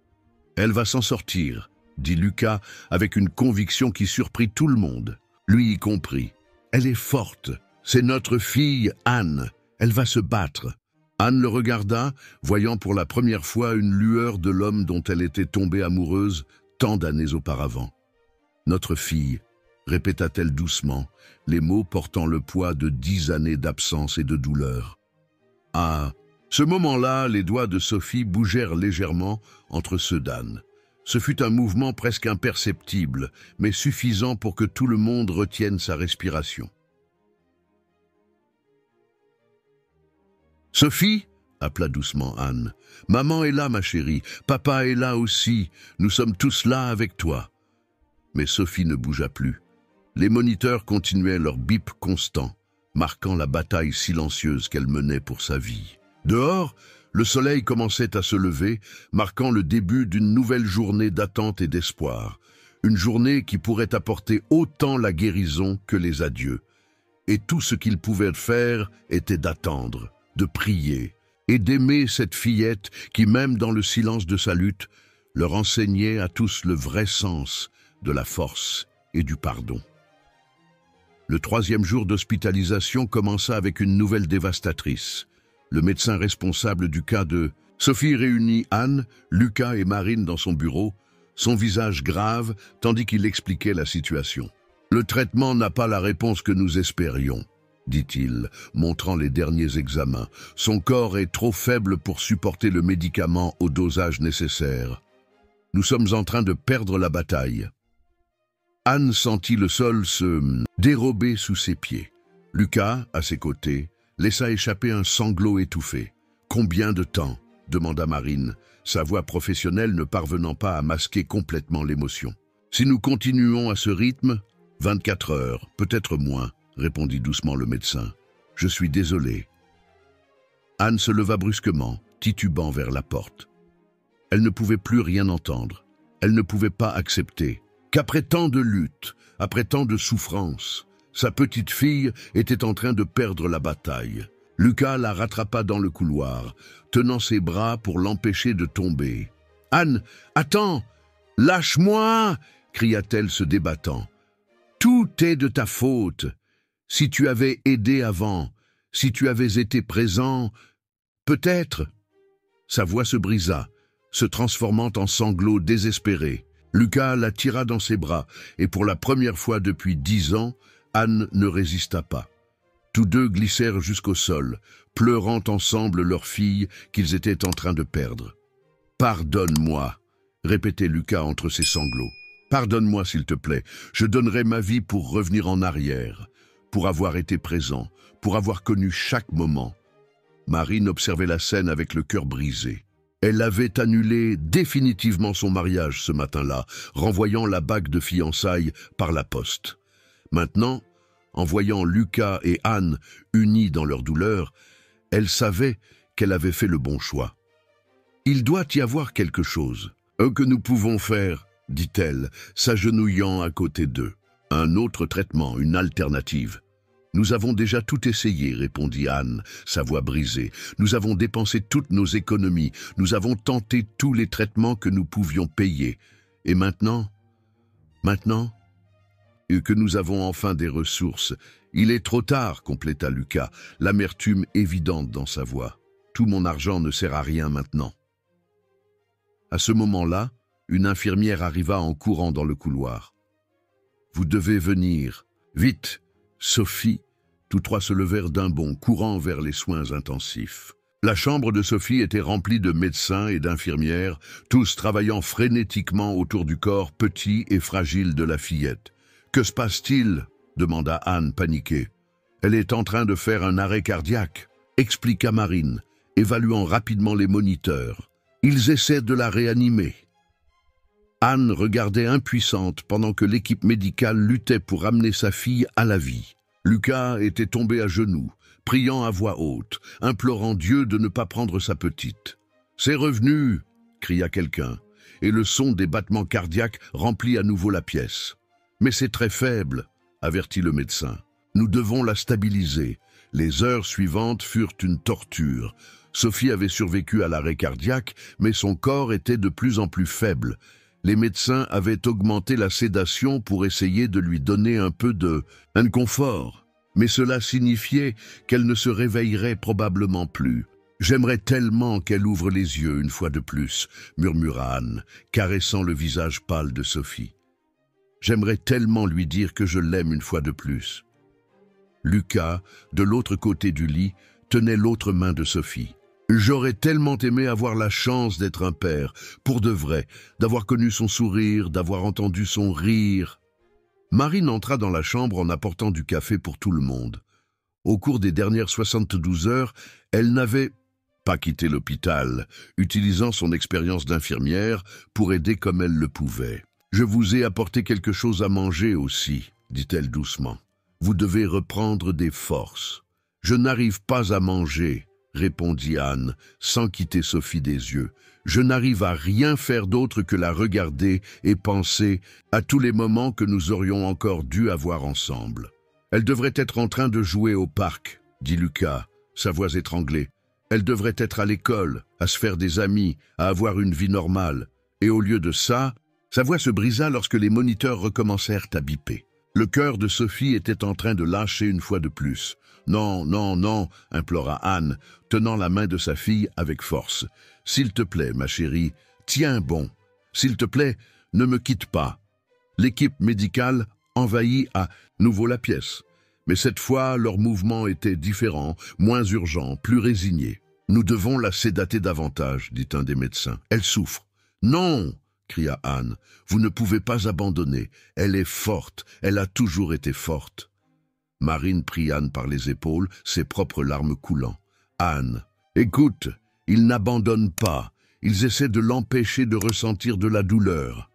« Elle va s'en sortir », dit Lucas avec une conviction qui surprit tout le monde, lui y compris. « Elle est forte, c'est notre fille Anne, elle va se battre. » Anne le regarda, voyant pour la première fois une lueur de l'homme dont elle était tombée amoureuse tant d'années auparavant. « Notre fille », répéta-t-elle doucement, les mots portant le poids de 10 années d'absence et de douleur. À ce moment-là, les doigts de Sophie bougèrent légèrement entre ceux d'Anne. Ce fut un mouvement presque imperceptible, mais suffisant pour que tout le monde retienne sa respiration. « Sophie » appela doucement Anne. « Maman est là, ma chérie. Papa est là aussi. Nous sommes tous là avec toi. » Mais Sophie ne bougea plus. Les moniteurs continuaient leur bip constant, marquant la bataille silencieuse qu'elle menait pour sa vie. Dehors, le soleil commençait à se lever, marquant le début d'une nouvelle journée d'attente et d'espoir. Une journée qui pourrait apporter autant la guérison que les adieux. Et tout ce qu'ils pouvaient faire était d'attendre, de prier et d'aimer cette fillette qui, même dans le silence de sa lutte, leur enseignait à tous le vrai sens de la force et du pardon. Le 3e jour d'hospitalisation commença avec une nouvelle dévastatrice. Le médecin responsable du cas de Sophie réunit Anne, Lucas et Marine dans son bureau, son visage grave tandis qu'il expliquait la situation. « Le traitement n'a pas la réponse que nous espérions, » dit-il, montrant les derniers examens. « Son corps est trop faible pour supporter le médicament au dosage nécessaire. Nous sommes en train de perdre la bataille. » Anne sentit le sol se dérober sous ses pieds. Lucas, à ses côtés, laissa échapper un sanglot étouffé. « Combien de temps ?» demanda Marine, sa voix professionnelle ne parvenant pas à masquer complètement l'émotion. « Si nous continuons à ce rythme, 24 heures, peut-être moins, » répondit doucement le médecin. « Je suis désolé. » Anne se leva brusquement, titubant vers la porte. Elle ne pouvait plus rien entendre. Elle ne pouvait pas accepter qu'après tant de luttes, après tant de souffrances, sa petite fille était en train de perdre la bataille. Lucas la rattrapa dans le couloir, tenant ses bras pour l'empêcher de tomber. « Anne, attends! Lâche-moi » cria-t-elle se débattant. « Tout est de ta faute. Si tu avais aidé avant, si tu avais été présent, peut-être... » Sa voix se brisa, se transformant en sanglots désespérés. Lucas la tira dans ses bras, et pour la première fois depuis 10 ans, Anne ne résista pas. Tous deux glissèrent jusqu'au sol, pleurant ensemble leur fille qu'ils étaient en train de perdre. « Pardonne-moi » répétait Lucas entre ses sanglots. « Pardonne-moi, s'il te plaît. Je donnerai ma vie pour revenir en arrière, pour avoir été présent, pour avoir connu chaque moment. » Marine observait la scène avec le cœur brisé. Elle avait annulé définitivement son mariage ce matin-là, renvoyant la bague de fiançailles par la poste. Maintenant, en voyant Lucas et Anne unis dans leur douleur, elle savait qu'elle avait fait le bon choix. « Il doit y avoir quelque chose que nous pouvons faire, » dit-elle, s'agenouillant à côté d'eux. Un autre traitement, une alternative. Nous avons déjà tout essayé, répondit Anne, sa voix brisée. Nous avons dépensé toutes nos économies. Nous avons tenté tous les traitements que nous pouvions payer. Et maintenant que nous avons enfin des ressources. Il est trop tard, compléta Lucas, l'amertume évidente dans sa voix. Tout mon argent ne sert à rien maintenant. À ce moment-là, une infirmière arriva en courant dans le couloir. Vous devez venir. Vite, Sophie. Tous trois se levèrent d'un bond, courant vers les soins intensifs. La chambre de Sophie était remplie de médecins et d'infirmières, tous travaillant frénétiquement autour du corps petit et fragile de la fillette. « Que se passe-t-il » demanda Anne paniquée. « Elle est en train de faire un arrêt cardiaque » expliqua Marine, évaluant rapidement les moniteurs. « Ils essaient de la réanimer. » Anne regardait impuissante pendant que l'équipe médicale luttait pour ramener sa fille à la vie. Lucas était tombé à genoux, priant à voix haute, implorant Dieu de ne pas prendre sa petite. « C'est revenu !» cria quelqu'un, et le son des battements cardiaques remplit à nouveau la pièce. « Mais c'est très faible !» avertit le médecin. « Nous devons la stabiliser. » Les heures suivantes furent une torture. Sophie avait survécu à l'arrêt cardiaque, mais son corps était de plus en plus faible. Les médecins avaient augmenté la sédation pour essayer de lui donner un peu de confort. Mais cela signifiait qu'elle ne se réveillerait probablement plus. « J'aimerais tellement qu'elle ouvre les yeux une fois de plus, » murmura Anne, caressant le visage pâle de Sophie. « J'aimerais tellement lui dire que je l'aime une fois de plus. » Lucas, de l'autre côté du lit, tenait l'autre main de Sophie. « J'aurais tellement aimé avoir la chance d'être un père, pour de vrai, d'avoir connu son sourire, d'avoir entendu son rire. » Marine entra dans la chambre en apportant du café pour tout le monde. Au cours des dernières 72 heures, elle n'avait pas quitté l'hôpital, utilisant son expérience d'infirmière pour aider comme elle le pouvait. « Je vous ai apporté quelque chose à manger aussi, » dit-elle doucement. « Vous devez reprendre des forces. »« Je n'arrive pas à manger, » répondit Anne, sans quitter Sophie des yeux. « Je n'arrive à rien faire d'autre que la regarder et penser à tous les moments que nous aurions encore dû avoir ensemble. »« Elle devrait être en train de jouer au parc, » dit Lucas, sa voix étranglée. « Elle devrait être à l'école, à se faire des amis, à avoir une vie normale. Et au lieu de ça, sa voix se brisa lorsque les moniteurs recommencèrent à biper. Le cœur de Sophie était en train de lâcher une fois de plus. « Non, non, non !» implora Anne, tenant la main de sa fille avec force. « S'il te plaît, ma chérie, tiens bon. S'il te plaît, ne me quitte pas. » L'équipe médicale envahit à nouveau la pièce. Mais cette fois, leurs mouvements étaient différents, moins urgents, plus résignés. « Nous devons la sédater davantage, » dit un des médecins. « Elle souffre. »« Non !» cria Anne. « Vous ne pouvez pas abandonner. Elle est forte. Elle a toujours été forte. » Marine prit Anne par les épaules, ses propres larmes coulant. « Anne, écoute, ils n'abandonnent pas. Ils essaient de l'empêcher de ressentir de la douleur. »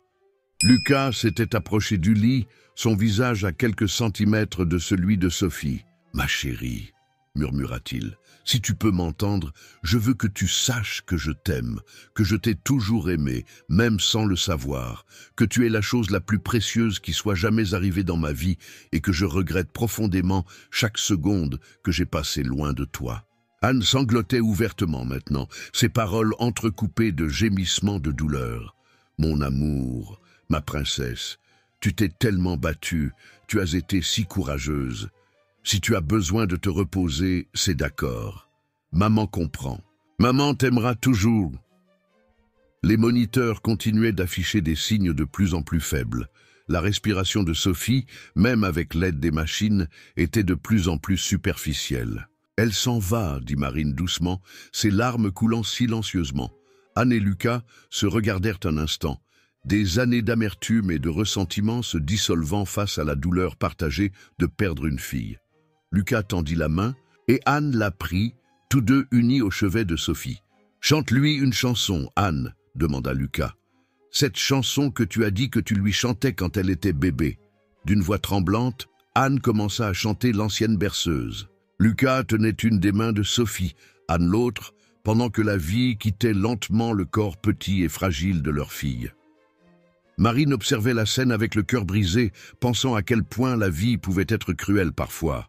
Lucas s'était approché du lit, son visage à quelques centimètres de celui de Sophie. « Ma chérie, » murmura-t-il, « si tu peux m'entendre, je veux que tu saches que je t'aime, que je t'ai toujours aimé, même sans le savoir, que tu es la chose la plus précieuse qui soit jamais arrivée dans ma vie et que je regrette profondément chaque seconde que j'ai passée loin de toi. » Anne sanglotait ouvertement maintenant, ses paroles entrecoupées de gémissements de douleur. « Mon amour, ma princesse, tu t'es tellement battue, tu as été si courageuse. Si tu as besoin de te reposer, c'est d'accord. Maman comprend. Maman t'aimera toujours. » Les moniteurs continuaient d'afficher des signes de plus en plus faibles. La respiration de Sophie, même avec l'aide des machines, était de plus en plus superficielle. « Elle s'en va, » dit Marine doucement, ses larmes coulant silencieusement. Anne et Lucas se regardèrent un instant, des années d'amertume et de ressentiment se dissolvant face à la douleur partagée de perdre une fille. Lucas tendit la main et Anne la prit, tous deux unis au chevet de Sophie. « Chante-lui une chanson, Anne, » demanda Lucas. « Cette chanson que tu as dit que tu lui chantais quand elle était bébé. » D'une voix tremblante, Anne commença à chanter l'ancienne berceuse. Lucas tenait une des mains de Sophie, Anne l'autre, pendant que la vie quittait lentement le corps petit et fragile de leur fille. Marine observait la scène avec le cœur brisé, pensant à quel point la vie pouvait être cruelle parfois.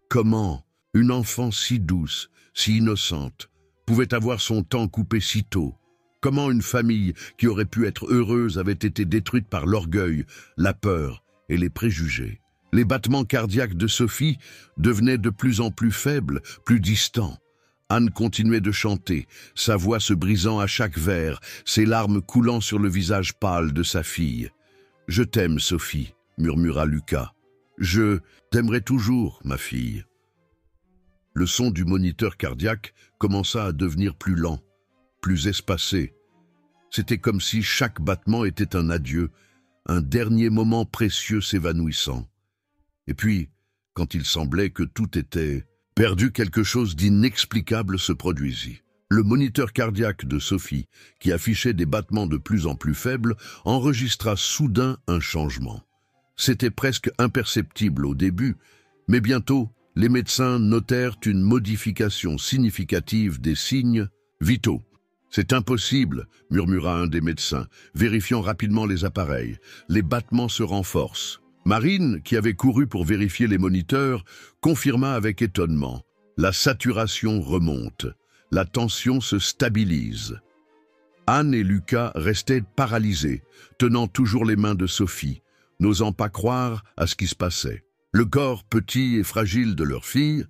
Comment une enfant si douce, si innocente, pouvait avoir son temps coupé si tôt? Comment une famille qui aurait pu être heureuse avait été détruite par l'orgueil, la peur et les préjugés? Les battements cardiaques de Sophie devenaient de plus en plus faibles, plus distants. Anne continuait de chanter, sa voix se brisant à chaque vers, ses larmes coulant sur le visage pâle de sa fille. « Je t'aime, Sophie », murmura Lucas. « Je t'aimerai toujours, ma fille. » Le son du moniteur cardiaque commença à devenir plus lent, plus espacé. C'était comme si chaque battement était un adieu, un dernier moment précieux s'évanouissant. Et puis, quand il semblait que tout était perdu, quelque chose d'inexplicable se produisit. Le moniteur cardiaque de Sophie, qui affichait des battements de plus en plus faibles, enregistra soudain un changement. C'était presque imperceptible au début, mais bientôt, les médecins notèrent une modification significative des signes vitaux. « C'est impossible », murmura un des médecins, vérifiant rapidement les appareils. « Les battements se renforcent. » Marine, qui avait couru pour vérifier les moniteurs, confirma avec étonnement. La saturation remonte. La tension se stabilise. Anne et Lucas restaient paralysés, tenant toujours les mains de Sophie, n'osant pas croire à ce qui se passait. Le corps petit et fragile de leur fille,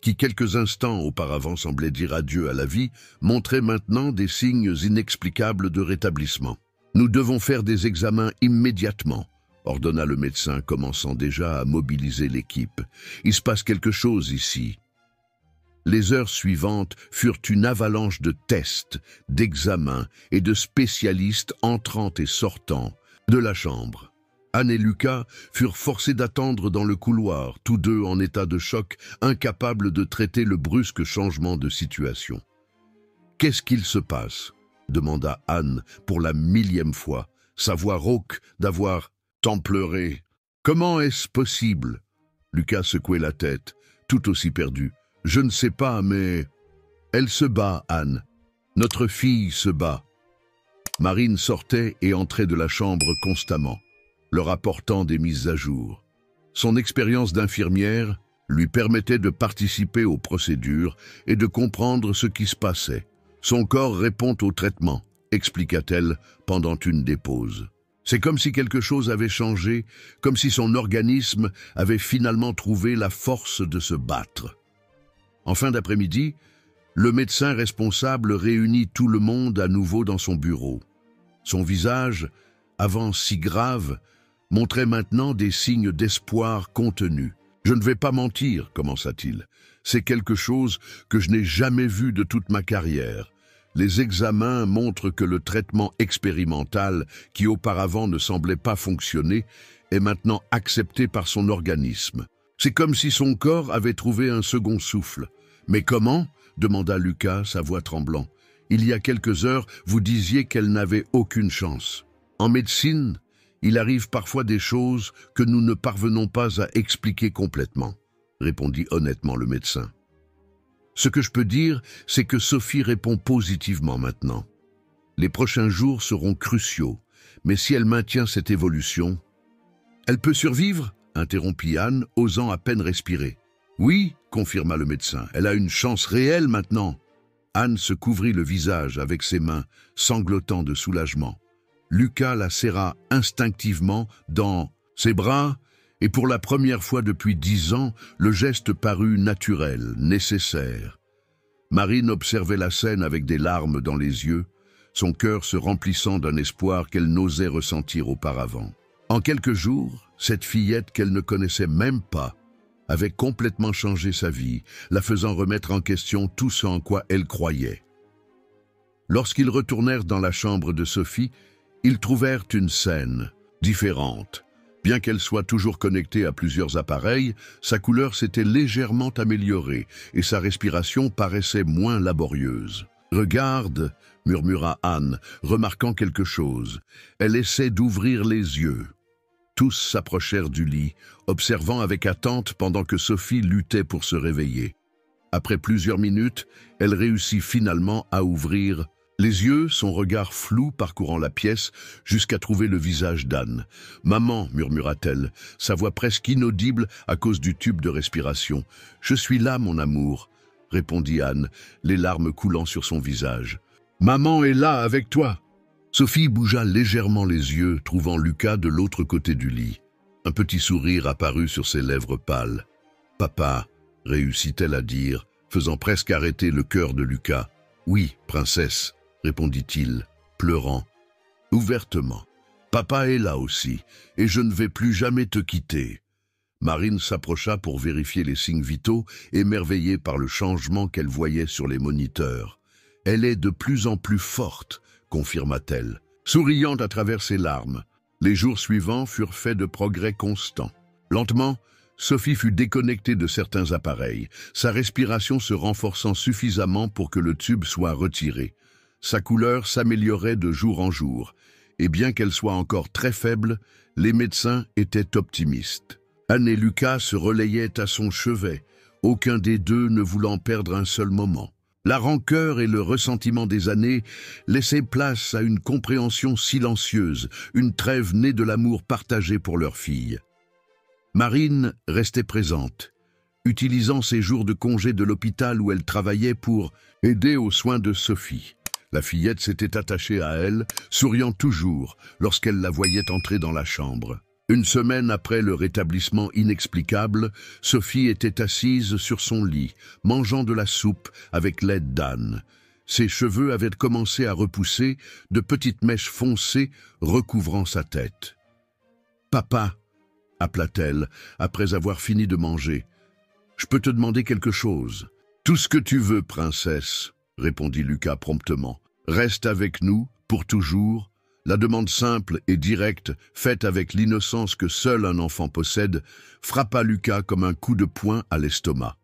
qui quelques instants auparavant semblait dire adieu à la vie, montrait maintenant des signes inexplicables de rétablissement. « Nous devons faire des examens immédiatement », ordonna le médecin, commençant déjà à mobiliser l'équipe. « Il se passe quelque chose ici. » Les heures suivantes furent une avalanche de tests, d'examens et de spécialistes entrant et sortant de la chambre. Anne et Lucas furent forcés d'attendre dans le couloir, tous deux en état de choc, incapables de traiter le brusque changement de situation. « Qu'est-ce qu'il se passe ?» demanda Anne pour la 1000e fois, sa voix rauque d'avoir tant pleuré. « Comment est-ce possible ?» Lucas secouait la tête, tout aussi perdu. « Je ne sais pas, mais... » « Elle se bat, Anne. Notre fille se bat. » Marine sortait et entrait de la chambre constamment, leur apportant des mises à jour. Son expérience d'infirmière lui permettait de participer aux procédures et de comprendre ce qui se passait. Son corps répond au traitement, expliqua-t-elle pendant une des pauses. C'est comme si quelque chose avait changé, comme si son organisme avait finalement trouvé la force de se battre. En fin d'après-midi, le médecin responsable réunit tout le monde à nouveau dans son bureau. Son visage, avant si grave, montrait maintenant des signes d'espoir contenus. « Je ne vais pas mentir », commença-t-il. « C'est quelque chose que je n'ai jamais vu de toute ma carrière. Les examens montrent que le traitement expérimental, qui auparavant ne semblait pas fonctionner, est maintenant accepté par son organisme. C'est comme si son corps avait trouvé un second souffle. Mais comment ? Demanda Lucas, sa voix tremblant. Il y a quelques heures, vous disiez qu'elle n'avait aucune chance. En médecine, il arrive parfois des choses que nous ne parvenons pas à expliquer complètement, répondit honnêtement le médecin. Ce que je peux dire, c'est que Sophie répond positivement maintenant. Les prochains jours seront cruciaux, mais si elle maintient cette évolution... Elle peut survivre ? Interrompit Anne, osant à peine respirer. Oui, confirma le médecin, elle a une chance réelle maintenant. Anne se couvrit le visage avec ses mains, sanglotant de soulagement. Lucas la serra instinctivement dans ses bras, et pour la première fois depuis 10 ans, le geste parut naturel, nécessaire. Marine observait la scène avec des larmes dans les yeux, son cœur se remplissant d'un espoir qu'elle n'osait ressentir auparavant. En quelques jours, cette fillette qu'elle ne connaissait même pas avait complètement changé sa vie, la faisant remettre en question tout ce en quoi elle croyait. Lorsqu'ils retournèrent dans la chambre de Sophie, ils trouvèrent une scène différente. Bien qu'elle soit toujours connectée à plusieurs appareils, sa couleur s'était légèrement améliorée et sa respiration paraissait moins laborieuse. « Regarde !» murmura Anne, remarquant quelque chose. Elle essaie d'ouvrir les yeux. Tous s'approchèrent du lit, observant avec attente pendant que Sophie luttait pour se réveiller. Après plusieurs minutes, elle réussit finalement à ouvrir Les yeux, son regard flou parcourant la pièce jusqu'à trouver le visage d'Anne. « Maman, murmura-t-elle, sa voix presque inaudible à cause du tube de respiration. « Je suis là, mon amour, répondit Anne, les larmes coulant sur son visage. « Maman est là avec toi !» Sophie bougea légèrement les yeux, trouvant Lucas de l'autre côté du lit. Un petit sourire apparut sur ses lèvres pâles. « Papa !» réussit-elle à dire, faisant presque arrêter le cœur de Lucas. « Oui, princesse !» répondit-il, pleurant, ouvertement. « Papa est là aussi, et je ne vais plus jamais te quitter. » Marine s'approcha pour vérifier les signes vitaux, émerveillée par le changement qu'elle voyait sur les moniteurs. « Elle est de plus en plus forte, » confirma-t-elle, souriant à travers ses larmes. Les jours suivants furent faits de progrès constants. Lentement, Sophie fut déconnectée de certains appareils, sa respiration se renforçant suffisamment pour que le tube soit retiré. Sa couleur s'améliorait de jour en jour, et bien qu'elle soit encore très faible, les médecins étaient optimistes. Anne et Lucas se relayaient à son chevet, aucun des deux ne voulant perdre un seul moment. La rancœur et le ressentiment des années laissaient place à une compréhension silencieuse, une trêve née de l'amour partagé pour leur fille. Marine restait présente, utilisant ses jours de congé de l'hôpital où elle travaillait pour aider aux soins de Sophie. La fillette s'était attachée à elle, souriant toujours lorsqu'elle la voyait entrer dans la chambre. Une semaine après le rétablissement inexplicable, Sophie était assise sur son lit, mangeant de la soupe avec l'aide d'Anne. Ses cheveux avaient commencé à repousser, de petites mèches foncées recouvrant sa tête. « Papa !» appela-t-elle, après avoir fini de manger. « Je peux te demander quelque chose. »« Tout ce que tu veux, princesse. » répondit Lucas promptement. « Reste avec nous, pour toujours. » La demande simple et directe, faite avec l'innocence que seul un enfant possède, frappa Lucas comme un coup de poing à l'estomac.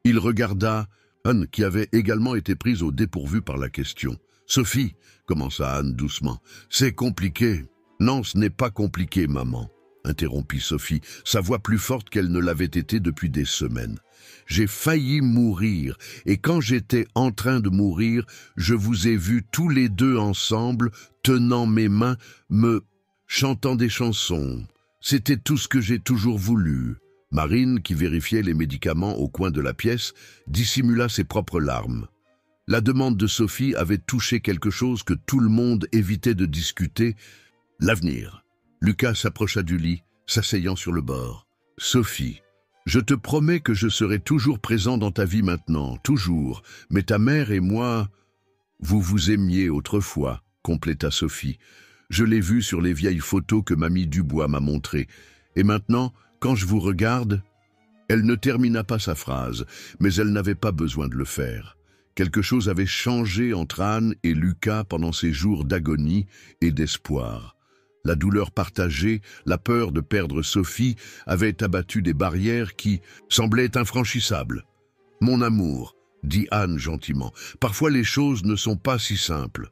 Il regarda Anne, qui avait également été prise au dépourvu par la question. « Sophie, » commença Anne doucement, « c'est compliqué. »« Non, ce n'est pas compliqué, maman, » interrompit Sophie, sa voix plus forte qu'elle ne l'avait été depuis des semaines. « J'ai failli mourir, et quand j'étais en train de mourir, je vous ai vus tous les deux ensemble, tenant mes mains, chantant des chansons. C'était tout ce que j'ai toujours voulu. » Marine, qui vérifiait les médicaments au coin de la pièce, dissimula ses propres larmes. La demande de Sophie avait touché quelque chose que tout le monde évitait de discuter, l'avenir. Lucas s'approcha du lit, s'asseyant sur le bord. « Sophie, je te promets que je serai toujours présent dans ta vie maintenant, toujours. Mais ta mère et moi, vous vous aimiez autrefois, » compléta Sophie. « Je l'ai vu sur les vieilles photos que Mamie Dubois m'a montrées. Et maintenant, quand je vous regarde... » Elle ne termina pas sa phrase, mais elle n'avait pas besoin de le faire. Quelque chose avait changé entre Anne et Lucas pendant ces jours d'agonie et d'espoir. La douleur partagée, la peur de perdre Sophie avaient abattu des barrières qui semblaient infranchissables. « Mon amour, » dit Anne gentiment, « parfois les choses ne sont pas si simples. »«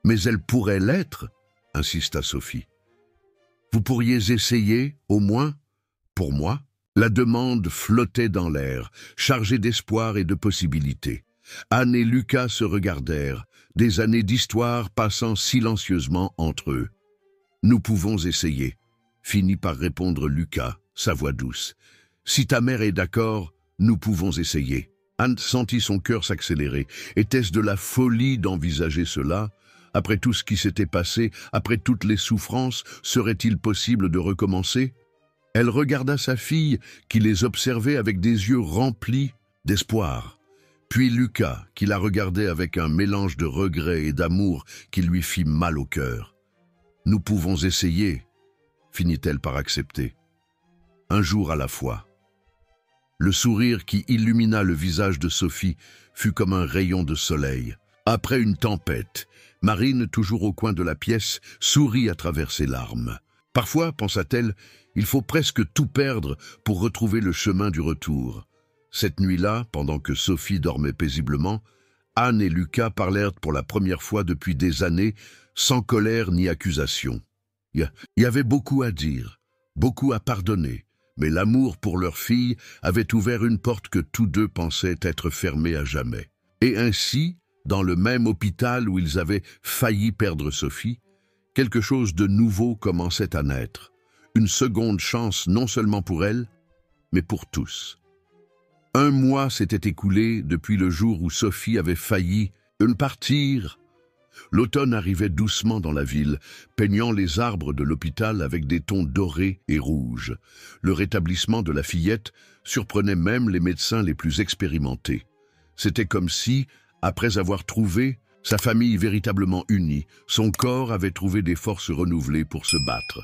Mais elles pourraient l'être, » insista Sophie. « Vous pourriez essayer, au moins, pour moi ?» La demande flottait dans l'air, chargée d'espoir et de possibilités. Anne et Lucas se regardèrent, des années d'histoire passant silencieusement entre eux. « Nous pouvons essayer, » finit par répondre Lucas, sa voix douce. « Si ta mère est d'accord, nous pouvons essayer. » Anne sentit son cœur s'accélérer. Était-ce de la folie d'envisager cela? Après tout ce qui s'était passé, après toutes les souffrances, serait-il possible de recommencer? Elle regarda sa fille, qui les observait avec des yeux remplis d'espoir. Puis Lucas, qui la regardait avec un mélange de regret et d'amour qui lui fit mal au cœur. « Nous pouvons essayer, » finit-elle par accepter. Un jour à la fois. Le sourire qui illumina le visage de Sophie fut comme un rayon de soleil. Après une tempête, Marine, toujours au coin de la pièce, sourit à travers ses larmes. Parfois, pensa-t-elle, il faut presque tout perdre pour retrouver le chemin du retour. Cette nuit-là, pendant que Sophie dormait paisiblement, Anne et Lucas parlèrent pour la première fois depuis des années, sans colère ni accusation. Il y avait beaucoup à dire, beaucoup à pardonner, mais l'amour pour leur fille avait ouvert une porte que tous deux pensaient être fermée à jamais. Et ainsi, dans le même hôpital où ils avaient failli perdre Sophie, quelque chose de nouveau commençait à naître. Une seconde chance non seulement pour elle, mais pour tous. 1 mois s'était écoulé depuis le jour où Sophie avait failli partir. L'automne arrivait doucement dans la ville, peignant les arbres de l'hôpital avec des tons dorés et rouges. Le rétablissement de la fillette surprenait même les médecins les plus expérimentés. C'était comme si, après avoir trouvé sa famille véritablement unie, son corps avait trouvé des forces renouvelées pour se battre.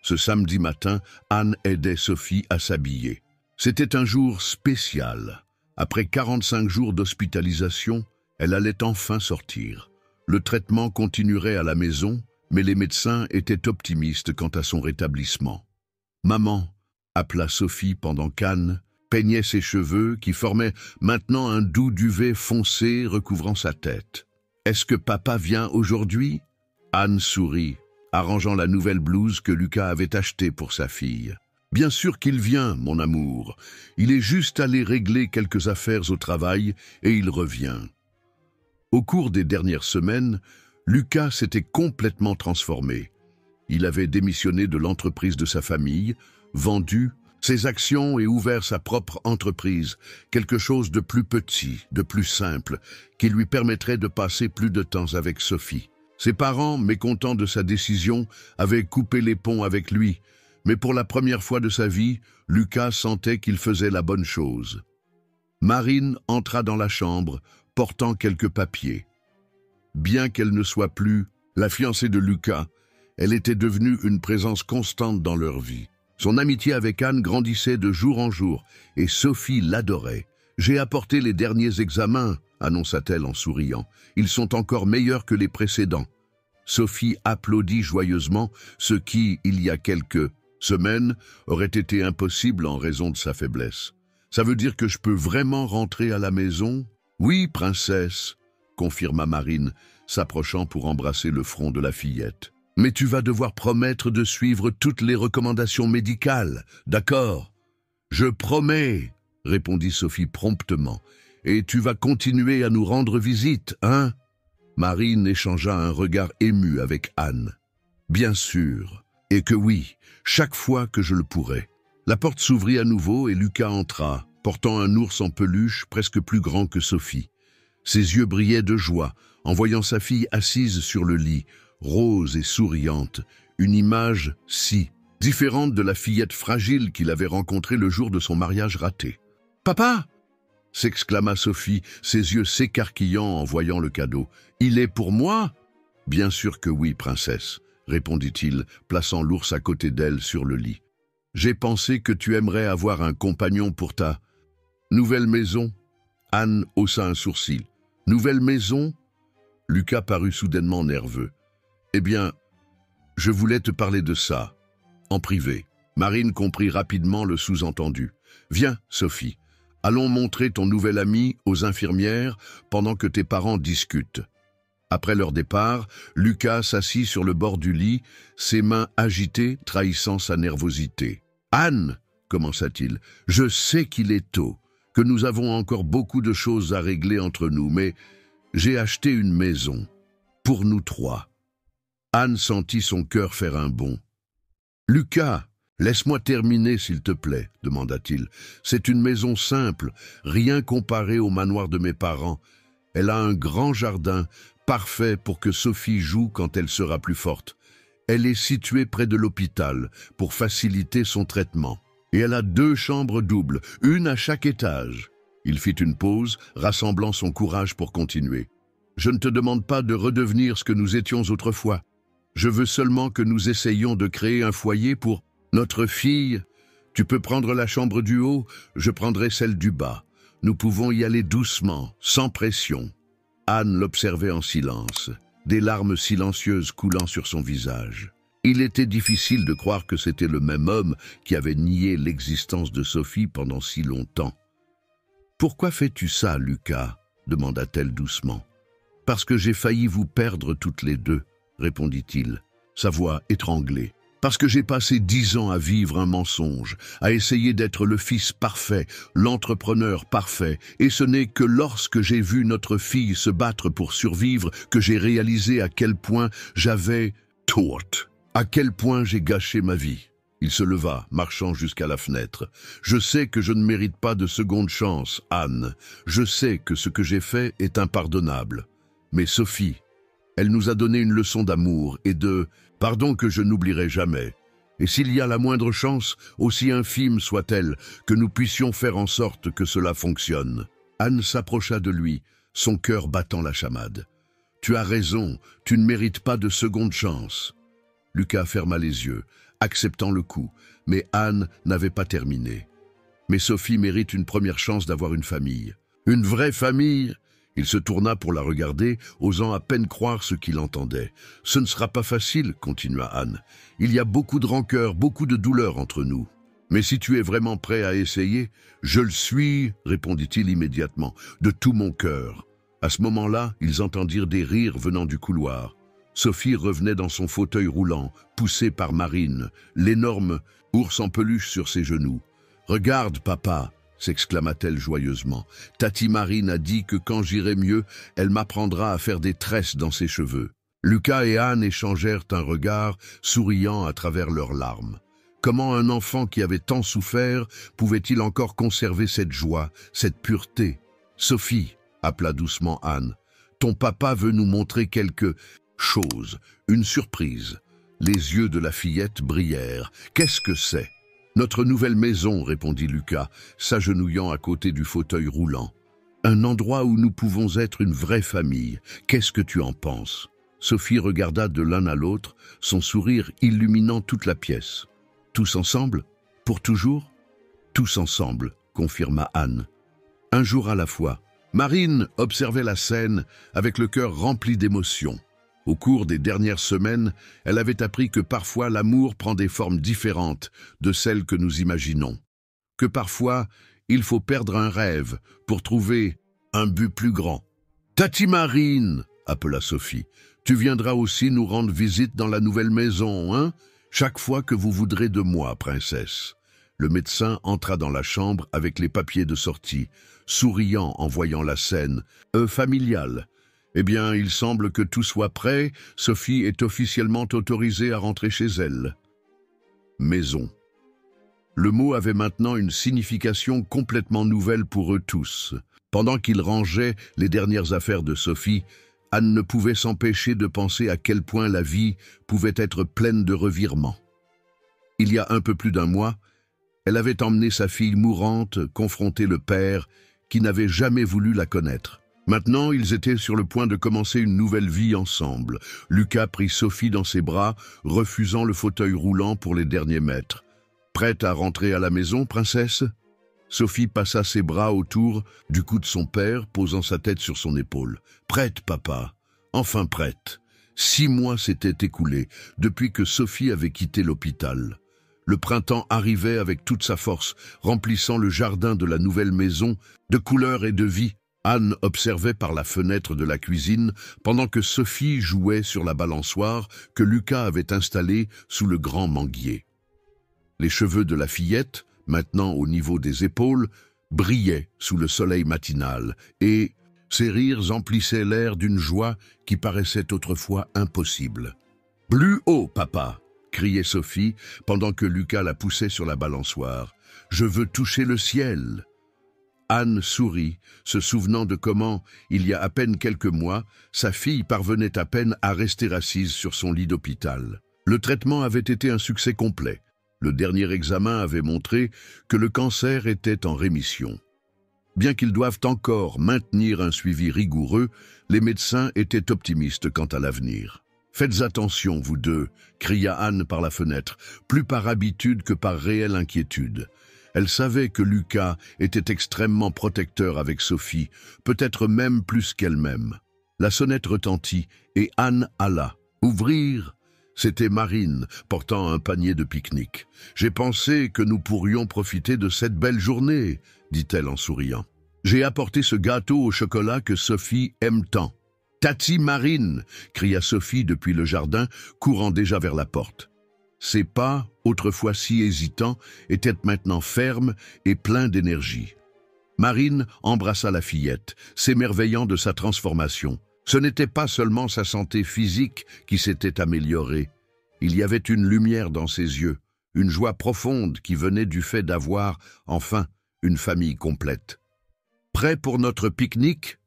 Ce samedi matin, Anne aidait Sophie à s'habiller. C'était un jour spécial. Après 45 jours d'hospitalisation, elle allait enfin sortir. Le traitement continuerait à la maison, mais les médecins étaient optimistes quant à son rétablissement. Maman, appela Sophie pendant qu'Anne peignait ses cheveux qui formaient maintenant un doux duvet foncé recouvrant sa tête. « Est-ce que papa vient aujourd'hui ?» Anne sourit, arrangeant la nouvelle blouse que Lucas avait achetée pour sa fille. « Bien sûr qu'il vient, mon amour. Il est juste allé régler quelques affaires au travail et il revient. » Au cours des dernières semaines, Lucas s'était complètement transformé. Il avait démissionné de l'entreprise de sa famille, vendu ses actions et ouvert sa propre entreprise, quelque chose de plus petit, de plus simple, qui lui permettrait de passer plus de temps avec Sophie. Ses parents, mécontents de sa décision, avaient coupé les ponts avec lui, mais pour la première fois de sa vie, Lucas sentait qu'il faisait la bonne chose. Marine entra dans la chambre, portant quelques papiers. Bien qu'elle ne soit plus la fiancée de Lucas, elle était devenue une présence constante dans leur vie. Son amitié avec Anne grandissait de jour en jour, et Sophie l'adorait. « J'ai apporté les derniers examens », annonça-t-elle en souriant. « Ils sont encore meilleurs que les précédents. » Sophie applaudit joyeusement, ce qui, il y a quelques semaines, aurait été impossible en raison de sa faiblesse. « Ça veut dire que je peux vraiment rentrer à la maison ?»« Oui, princesse », confirma Marine, s'approchant pour embrasser le front de la fillette. « Mais tu vas devoir promettre de suivre toutes les recommandations médicales, d'accord ?»« Je promets », répondit Sophie promptement. « Et tu vas continuer à nous rendre visite, hein ?» Marine échangea un regard ému avec Anne. « Bien sûr, et que oui, chaque fois que je le pourrai. » La porte s'ouvrit à nouveau et Lucas entra, portant un ours en peluche presque plus grand que Sophie. Ses yeux brillaient de joie en voyant sa fille assise sur le lit, rose et souriante, une image si différente de la fillette fragile qu'il avait rencontrée le jour de son mariage raté. « Papa !» s'exclama Sophie, ses yeux s'écarquillant en voyant le cadeau. « Il est pour moi ?»« Bien sûr que oui, princesse, » répondit-il, plaçant l'ours à côté d'elle sur le lit. « J'ai pensé que tu aimerais avoir un compagnon pour ta nouvelle maison. » Anne haussa un sourcil. « Nouvelle maison ?» Lucas parut soudainement nerveux. « Eh bien, je voulais te parler de ça, en privé. » Marine comprit rapidement le sous-entendu. « Viens, Sophie, allons montrer ton nouvel ami aux infirmières pendant que tes parents discutent. » Après leur départ, Lucas s'assit sur le bord du lit, ses mains agitées, trahissant sa nervosité. « Anne, » commença-t-il, « je sais qu'il est tôt, que nous avons encore beaucoup de choses à régler entre nous, mais j'ai acheté une maison, pour nous trois. » Anne sentit son cœur faire un bond. « Lucas, laisse-moi terminer, s'il te plaît, » demanda-t-il. « C'est une maison simple, rien comparé au manoir de mes parents. Elle a un grand jardin, parfait pour que Sophie joue quand elle sera plus forte. Elle est située près de l'hôpital pour faciliter son traitement. Et elle a 2 chambres doubles, une à chaque étage. » Il fit une pause, rassemblant son courage pour continuer. « Je ne te demande pas de redevenir ce que nous étions autrefois. Je veux seulement que nous essayions de créer un foyer pour notre fille. Tu peux prendre la chambre du haut, je prendrai celle du bas. Nous pouvons y aller doucement, sans pression. » Anne l'observait en silence, des larmes silencieuses coulant sur son visage. Il était difficile de croire que c'était le même homme qui avait nié l'existence de Sophie pendant si longtemps. « Pourquoi fais-tu ça, Lucas ?» demanda-t-elle doucement. « Parce que j'ai failli vous perdre toutes les deux, » répondit-il, sa voix étranglée. Parce que j'ai passé 10 ans à vivre un mensonge, à essayer d'être le fils parfait, l'entrepreneur parfait, et ce n'est que lorsque j'ai vu notre fille se battre pour survivre que j'ai réalisé à quel point j'avais tort, à quel point j'ai gâché ma vie. Il se leva, marchant jusqu'à la fenêtre. Je sais que je ne mérite pas de seconde chance, Anne. Je sais que ce que j'ai fait est impardonnable. Mais Sophie, elle nous a donné une leçon d'amour et de pardon que je n'oublierai jamais. Et s'il y a la moindre chance, aussi infime soit-elle, que nous puissions faire en sorte que cela fonctionne. Anne s'approcha de lui, son cœur battant la chamade. Tu as raison, tu ne mérites pas de seconde chance. Lucas ferma les yeux, acceptant le coup, mais Anne n'avait pas terminé. Mais Sophie mérite une première chance d'avoir une famille. Une vraie famille? Il se tourna pour la regarder, osant à peine croire ce qu'il entendait. « Ce ne sera pas facile, » continua Anne. « Il y a beaucoup de rancœur, beaucoup de douleur entre nous. Mais si tu es vraiment prêt à essayer, je le suis, » répondit-il immédiatement, « de tout mon cœur. » À ce moment-là, ils entendirent des rires venant du couloir. Sophie revenait dans son fauteuil roulant, poussée par Marine, l'énorme ours en peluche sur ses genoux. « Regarde, papa !» s'exclama-t-elle joyeusement. « Tati Marine a dit que quand j'irai mieux, elle m'apprendra à faire des tresses dans ses cheveux. » Lucas et Anne échangèrent un regard, souriant à travers leurs larmes. Comment un enfant qui avait tant souffert pouvait-il encore conserver cette joie, cette pureté? « Sophie, » appela doucement Anne, « ton papa veut nous montrer quelque chose, une surprise. » Les yeux de la fillette brillèrent. « Qu'est-ce que c'est ?» « Notre nouvelle maison, » répondit Lucas, s'agenouillant à côté du fauteuil roulant. « Un endroit où nous pouvons être une vraie famille. Qu'est-ce que tu en penses ?» Sophie regarda de l'un à l'autre, son sourire illuminant toute la pièce. « Tous ensemble? Pour toujours ?»« Tous ensemble, » confirma Anne. Un jour à la fois. Marine observait la scène avec le cœur rempli d'émotion. Au cours des dernières semaines, elle avait appris que parfois l'amour prend des formes différentes de celles que nous imaginons. Que parfois, il faut perdre un rêve pour trouver un but plus grand. « Tati Marine !» appela Sophie. « Tu viendras aussi nous rendre visite dans la nouvelle maison, hein? Chaque fois que vous voudrez de moi, princesse. » Le médecin entra dans la chambre avec les papiers de sortie, souriant en voyant la scène, familiale. Eh bien, il semble que tout soit prêt. Sophie est officiellement autorisée à rentrer chez elle. Maison. Le mot avait maintenant une signification complètement nouvelle pour eux tous. Pendant qu'ils rangeaient les dernières affaires de Sophie, Anne ne pouvait s'empêcher de penser à quel point la vie pouvait être pleine de revirements. Il y a un peu plus d'un mois, elle avait emmené sa fille mourante confronter le père qui n'avait jamais voulu la connaître. Maintenant, ils étaient sur le point de commencer une nouvelle vie ensemble. Lucas prit Sophie dans ses bras, refusant le fauteuil roulant pour les derniers mètres. « Prête à rentrer à la maison, princesse ?» Sophie passa ses bras autour du cou de son père, posant sa tête sur son épaule. « Prête, papa. Enfin prête. » 6 mois s'étaient écoulés depuis que Sophie avait quitté l'hôpital. Le printemps arrivait avec toute sa force, remplissant le jardin de la nouvelle maison de couleurs et de vie. Anne observait par la fenêtre de la cuisine pendant que Sophie jouait sur la balançoire que Lucas avait installée sous le grand manguier. Les cheveux de la fillette, maintenant au niveau des épaules, brillaient sous le soleil matinal et ses rires emplissaient l'air d'une joie qui paraissait autrefois impossible. « Plus haut, papa !» criait Sophie pendant que Lucas la poussait sur la balançoire. « Je veux toucher le ciel !» Anne sourit, se souvenant de comment, il y a à peine quelques mois, sa fille parvenait à peine à rester assise sur son lit d'hôpital. Le traitement avait été un succès complet. Le dernier examen avait montré que le cancer était en rémission. Bien qu'ils doivent encore maintenir un suivi rigoureux, les médecins étaient optimistes quant à l'avenir. « Faites attention, vous deux !» cria Anne par la fenêtre, plus par habitude que par réelle inquiétude. Elle savait que Lucas était extrêmement protecteur avec Sophie, peut-être même plus qu'elle-même. La sonnette retentit et Anne alla. « Ouvrir !» C'était Marine, portant un panier de pique-nique. « J'ai pensé que nous pourrions profiter de cette belle journée, » dit-elle en souriant. « J'ai apporté ce gâteau au chocolat que Sophie aime tant. »« Tati Marine !» cria Sophie depuis le jardin, courant déjà vers la porte. Ses pas, autrefois si hésitants, étaient maintenant fermes et pleins d'énergie. Marine embrassa la fillette, s'émerveillant de sa transformation. Ce n'était pas seulement sa santé physique qui s'était améliorée. Il y avait une lumière dans ses yeux, une joie profonde qui venait du fait d'avoir, enfin, une famille complète. « Prêt pour notre pique-nique »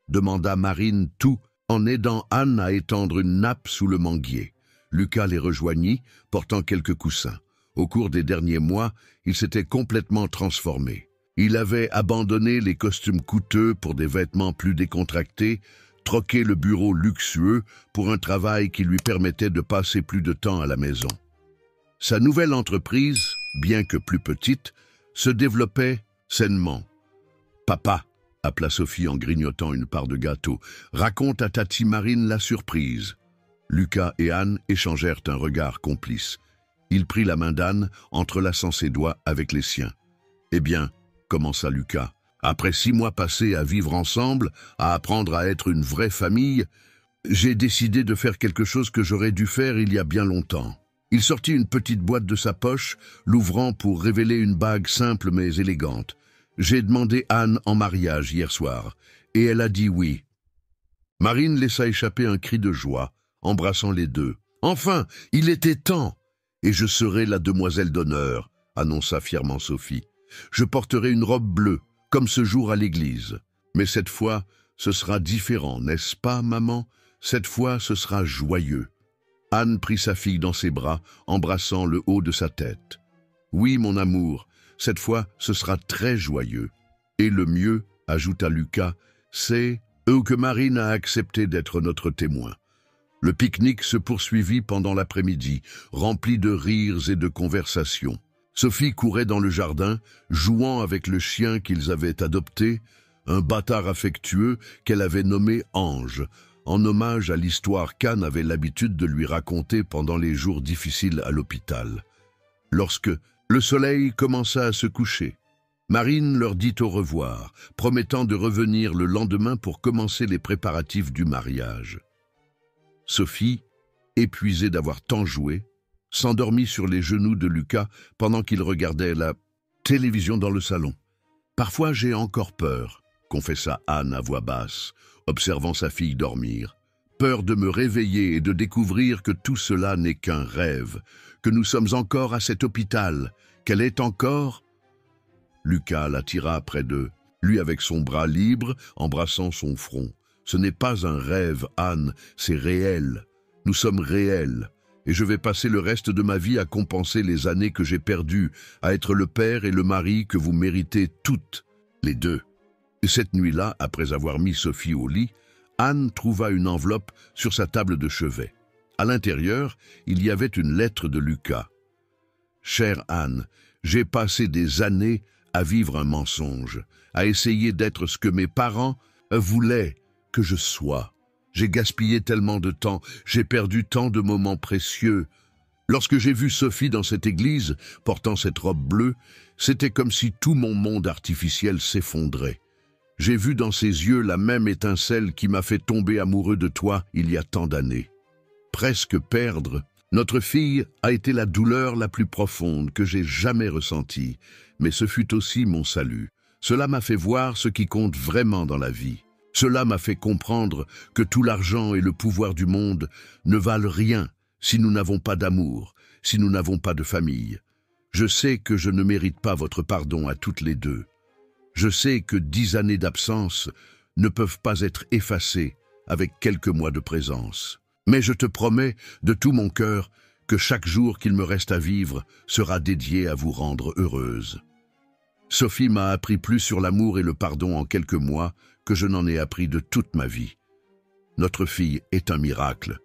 demanda Marine tout en aidant Anne à étendre une nappe sous le manguier. Lucas les rejoignit, portant quelques coussins. Au cours des derniers mois, il s'était complètement transformé. Il avait abandonné les costumes coûteux pour des vêtements plus décontractés, troqué le bureau luxueux pour un travail qui lui permettait de passer plus de temps à la maison. Sa nouvelle entreprise, bien que plus petite, se développait sainement. « Papa », appela Sophie en grignotant une part de gâteau, « raconte à Tati Marine la surprise. » Lucas et Anne échangèrent un regard complice. Il prit la main d'Anne, entrelaçant ses doigts avec les siens. « Eh bien, » commença Lucas, « après 6 mois passés à vivre ensemble, à apprendre à être une vraie famille, j'ai décidé de faire quelque chose que j'aurais dû faire il y a bien longtemps. » Il sortit une petite boîte de sa poche, l'ouvrant pour révéler une bague simple mais élégante. « J'ai demandé Anne en mariage hier soir, et elle a dit oui. » Marine laissa échapper un cri de joie, embrassant les deux. « Enfin, il était temps, et je serai la demoiselle d'honneur, » annonça fièrement Sophie. « Je porterai une robe bleue, comme ce jour à l'église. Mais cette fois, ce sera différent, n'est-ce pas, maman? Cette fois, ce sera joyeux. » Anne prit sa fille dans ses bras, embrassant le haut de sa tête. « Oui, mon amour, cette fois, ce sera très joyeux. Et le mieux, ajouta Lucas, c'est que Marine a accepté d'être notre témoin. » Le pique-nique se poursuivit pendant l'après-midi, rempli de rires et de conversations. Sophie courait dans le jardin, jouant avec le chien qu'ils avaient adopté, un bâtard affectueux qu'elle avait nommé Ange, en hommage à l'histoire qu'Anne avait l'habitude de lui raconter pendant les jours difficiles à l'hôpital. Lorsque le soleil commença à se coucher, Marine leur dit au revoir, promettant de revenir le lendemain pour commencer les préparatifs du mariage. Sophie, épuisée d'avoir tant joué, s'endormit sur les genoux de Lucas pendant qu'il regardait la télévision dans le salon. « Parfois j'ai encore peur », confessa Anne à voix basse, observant sa fille dormir. « Peur de me réveiller et de découvrir que tout cela n'est qu'un rêve, que nous sommes encore à cet hôpital, qu'elle est encore... » Lucas la tira près d'eux, lui avec son bras libre, embrassant son front. « Ce n'est pas un rêve, Anne, c'est réel. Nous sommes réels. Et je vais passer le reste de ma vie à compenser les années que j'ai perdues, à être le père et le mari que vous méritez toutes, les deux. » Et cette nuit-là, après avoir mis Sophie au lit, Anne trouva une enveloppe sur sa table de chevet. À l'intérieur, il y avait une lettre de Lucas. « Chère Anne, j'ai passé des années à vivre un mensonge, à essayer d'être ce que mes parents voulaient que je sois. J'ai gaspillé tellement de temps, j'ai perdu tant de moments précieux. Lorsque j'ai vu Sophie dans cette église, portant cette robe bleue, c'était comme si tout mon monde artificiel s'effondrait. J'ai vu dans ses yeux la même étincelle qui m'a fait tomber amoureux de toi il y a tant d'années. Presque perdre, notre fille a été la douleur la plus profonde que j'ai jamais ressentie, mais ce fut aussi mon salut. Cela m'a fait voir ce qui compte vraiment dans la vie. Cela m'a fait comprendre que tout l'argent et le pouvoir du monde ne valent rien si nous n'avons pas d'amour, si nous n'avons pas de famille. Je sais que je ne mérite pas votre pardon à toutes les deux. Je sais que 10 années d'absence ne peuvent pas être effacées avec quelques mois de présence. Mais je te promets de tout mon cœur que chaque jour qu'il me reste à vivre sera dédié à vous rendre heureuse. Sophie m'a appris plus sur l'amour et le pardon en quelques mois que je n'en ai appris de toute ma vie. Notre fille est un miracle.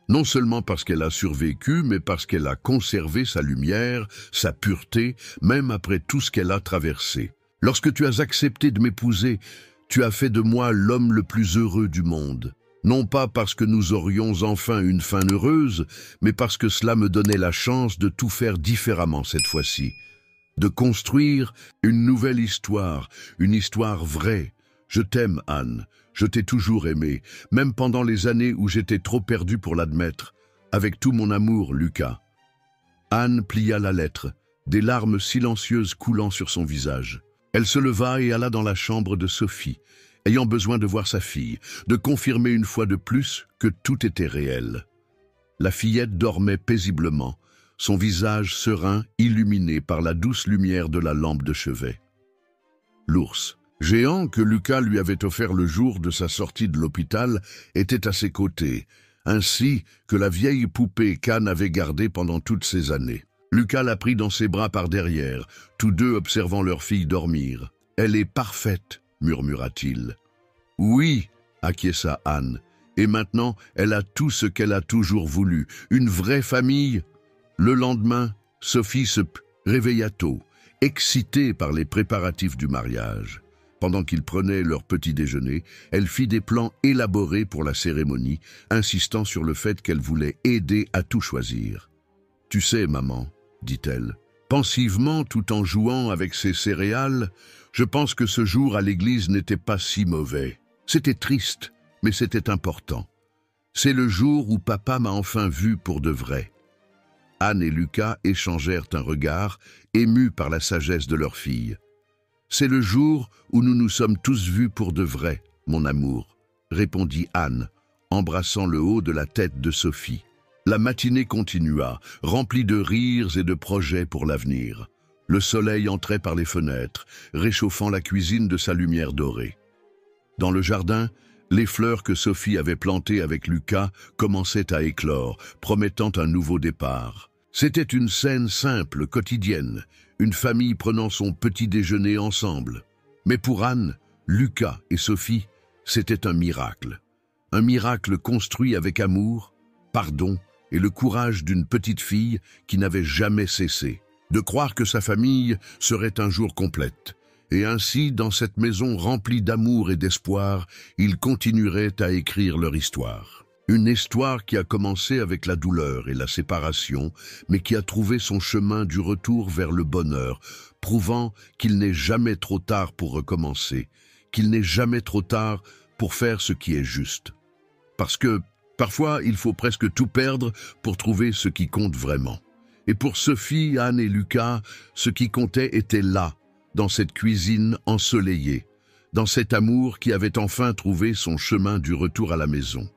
Non seulement parce qu'elle a survécu, mais parce qu'elle a conservé sa lumière, sa pureté, même après tout ce qu'elle a traversé. Lorsque tu as accepté de m'épouser, tu as fait de moi l'homme le plus heureux du monde. Non pas parce que nous aurions enfin une fin heureuse, mais parce que cela me donnait la chance de tout faire différemment cette fois-ci. De construire une nouvelle histoire, une histoire vraie. Je t'aime, Anne. Je t'ai toujours aimée, même pendant les années où j'étais trop perdu pour l'admettre. Avec tout mon amour, Lucas. Anne plia la lettre, des larmes silencieuses coulant sur son visage. Elle se leva et alla dans la chambre de Sophie, ayant besoin de voir sa fille, de confirmer une fois de plus que tout était réel. La fillette dormait paisiblement, son visage serein illuminé par la douce lumière de la lampe de chevet. L'ours, géant que Lucas lui avait offert le jour de sa sortie de l'hôpital, était à ses côtés, ainsi que la vieille poupée qu'Anne avait gardée pendant toutes ces années. Lucas la prit dans ses bras par derrière, tous deux observant leur fille dormir. « Elle est parfaite », murmura-t-il. « Oui », acquiesça Anne, « et maintenant elle a tout ce qu'elle a toujours voulu, une vraie famille. » Le lendemain, Sophie se réveilla tôt, excitée par les préparatifs du mariage. Pendant qu'ils prenaient leur petit déjeuner, elle fit des plans élaborés pour la cérémonie, insistant sur le fait qu'elle voulait aider à tout choisir. « Tu sais, maman, » dit-elle, pensivement tout en jouant avec ses céréales, « je pense que ce jour à l'église n'était pas si mauvais. C'était triste, mais c'était important. C'est le jour où papa m'a enfin vu pour de vrai. » Anne et Lucas échangèrent un regard, émus par la sagesse de leur fille. « C'est le jour où nous nous sommes tous vus pour de vrai, mon amour, » répondit Anne, embrassant le haut de la tête de Sophie. La matinée continua, remplie de rires et de projets pour l'avenir. Le soleil entrait par les fenêtres, réchauffant la cuisine de sa lumière dorée. Dans le jardin, les fleurs que Sophie avait plantées avec Lucas commençaient à éclore, promettant un nouveau départ. C'était une scène simple, quotidienne, une famille prenant son petit déjeuner ensemble. Mais pour Anne, Lucas et Sophie, c'était un miracle. Un miracle construit avec amour, pardon et le courage d'une petite fille qui n'avait jamais cessé de croire que sa famille serait un jour complète. Et ainsi, dans cette maison remplie d'amour et d'espoir, ils continueraient à écrire leur histoire. Une histoire qui a commencé avec la douleur et la séparation, mais qui a trouvé son chemin du retour vers le bonheur, prouvant qu'il n'est jamais trop tard pour recommencer, qu'il n'est jamais trop tard pour faire ce qui est juste. Parce que, parfois, il faut presque tout perdre pour trouver ce qui compte vraiment. Et pour Sophie, Anne et Lucas, ce qui comptait était là, dans cette cuisine ensoleillée, dans cet amour qui avait enfin trouvé son chemin du retour à la maison.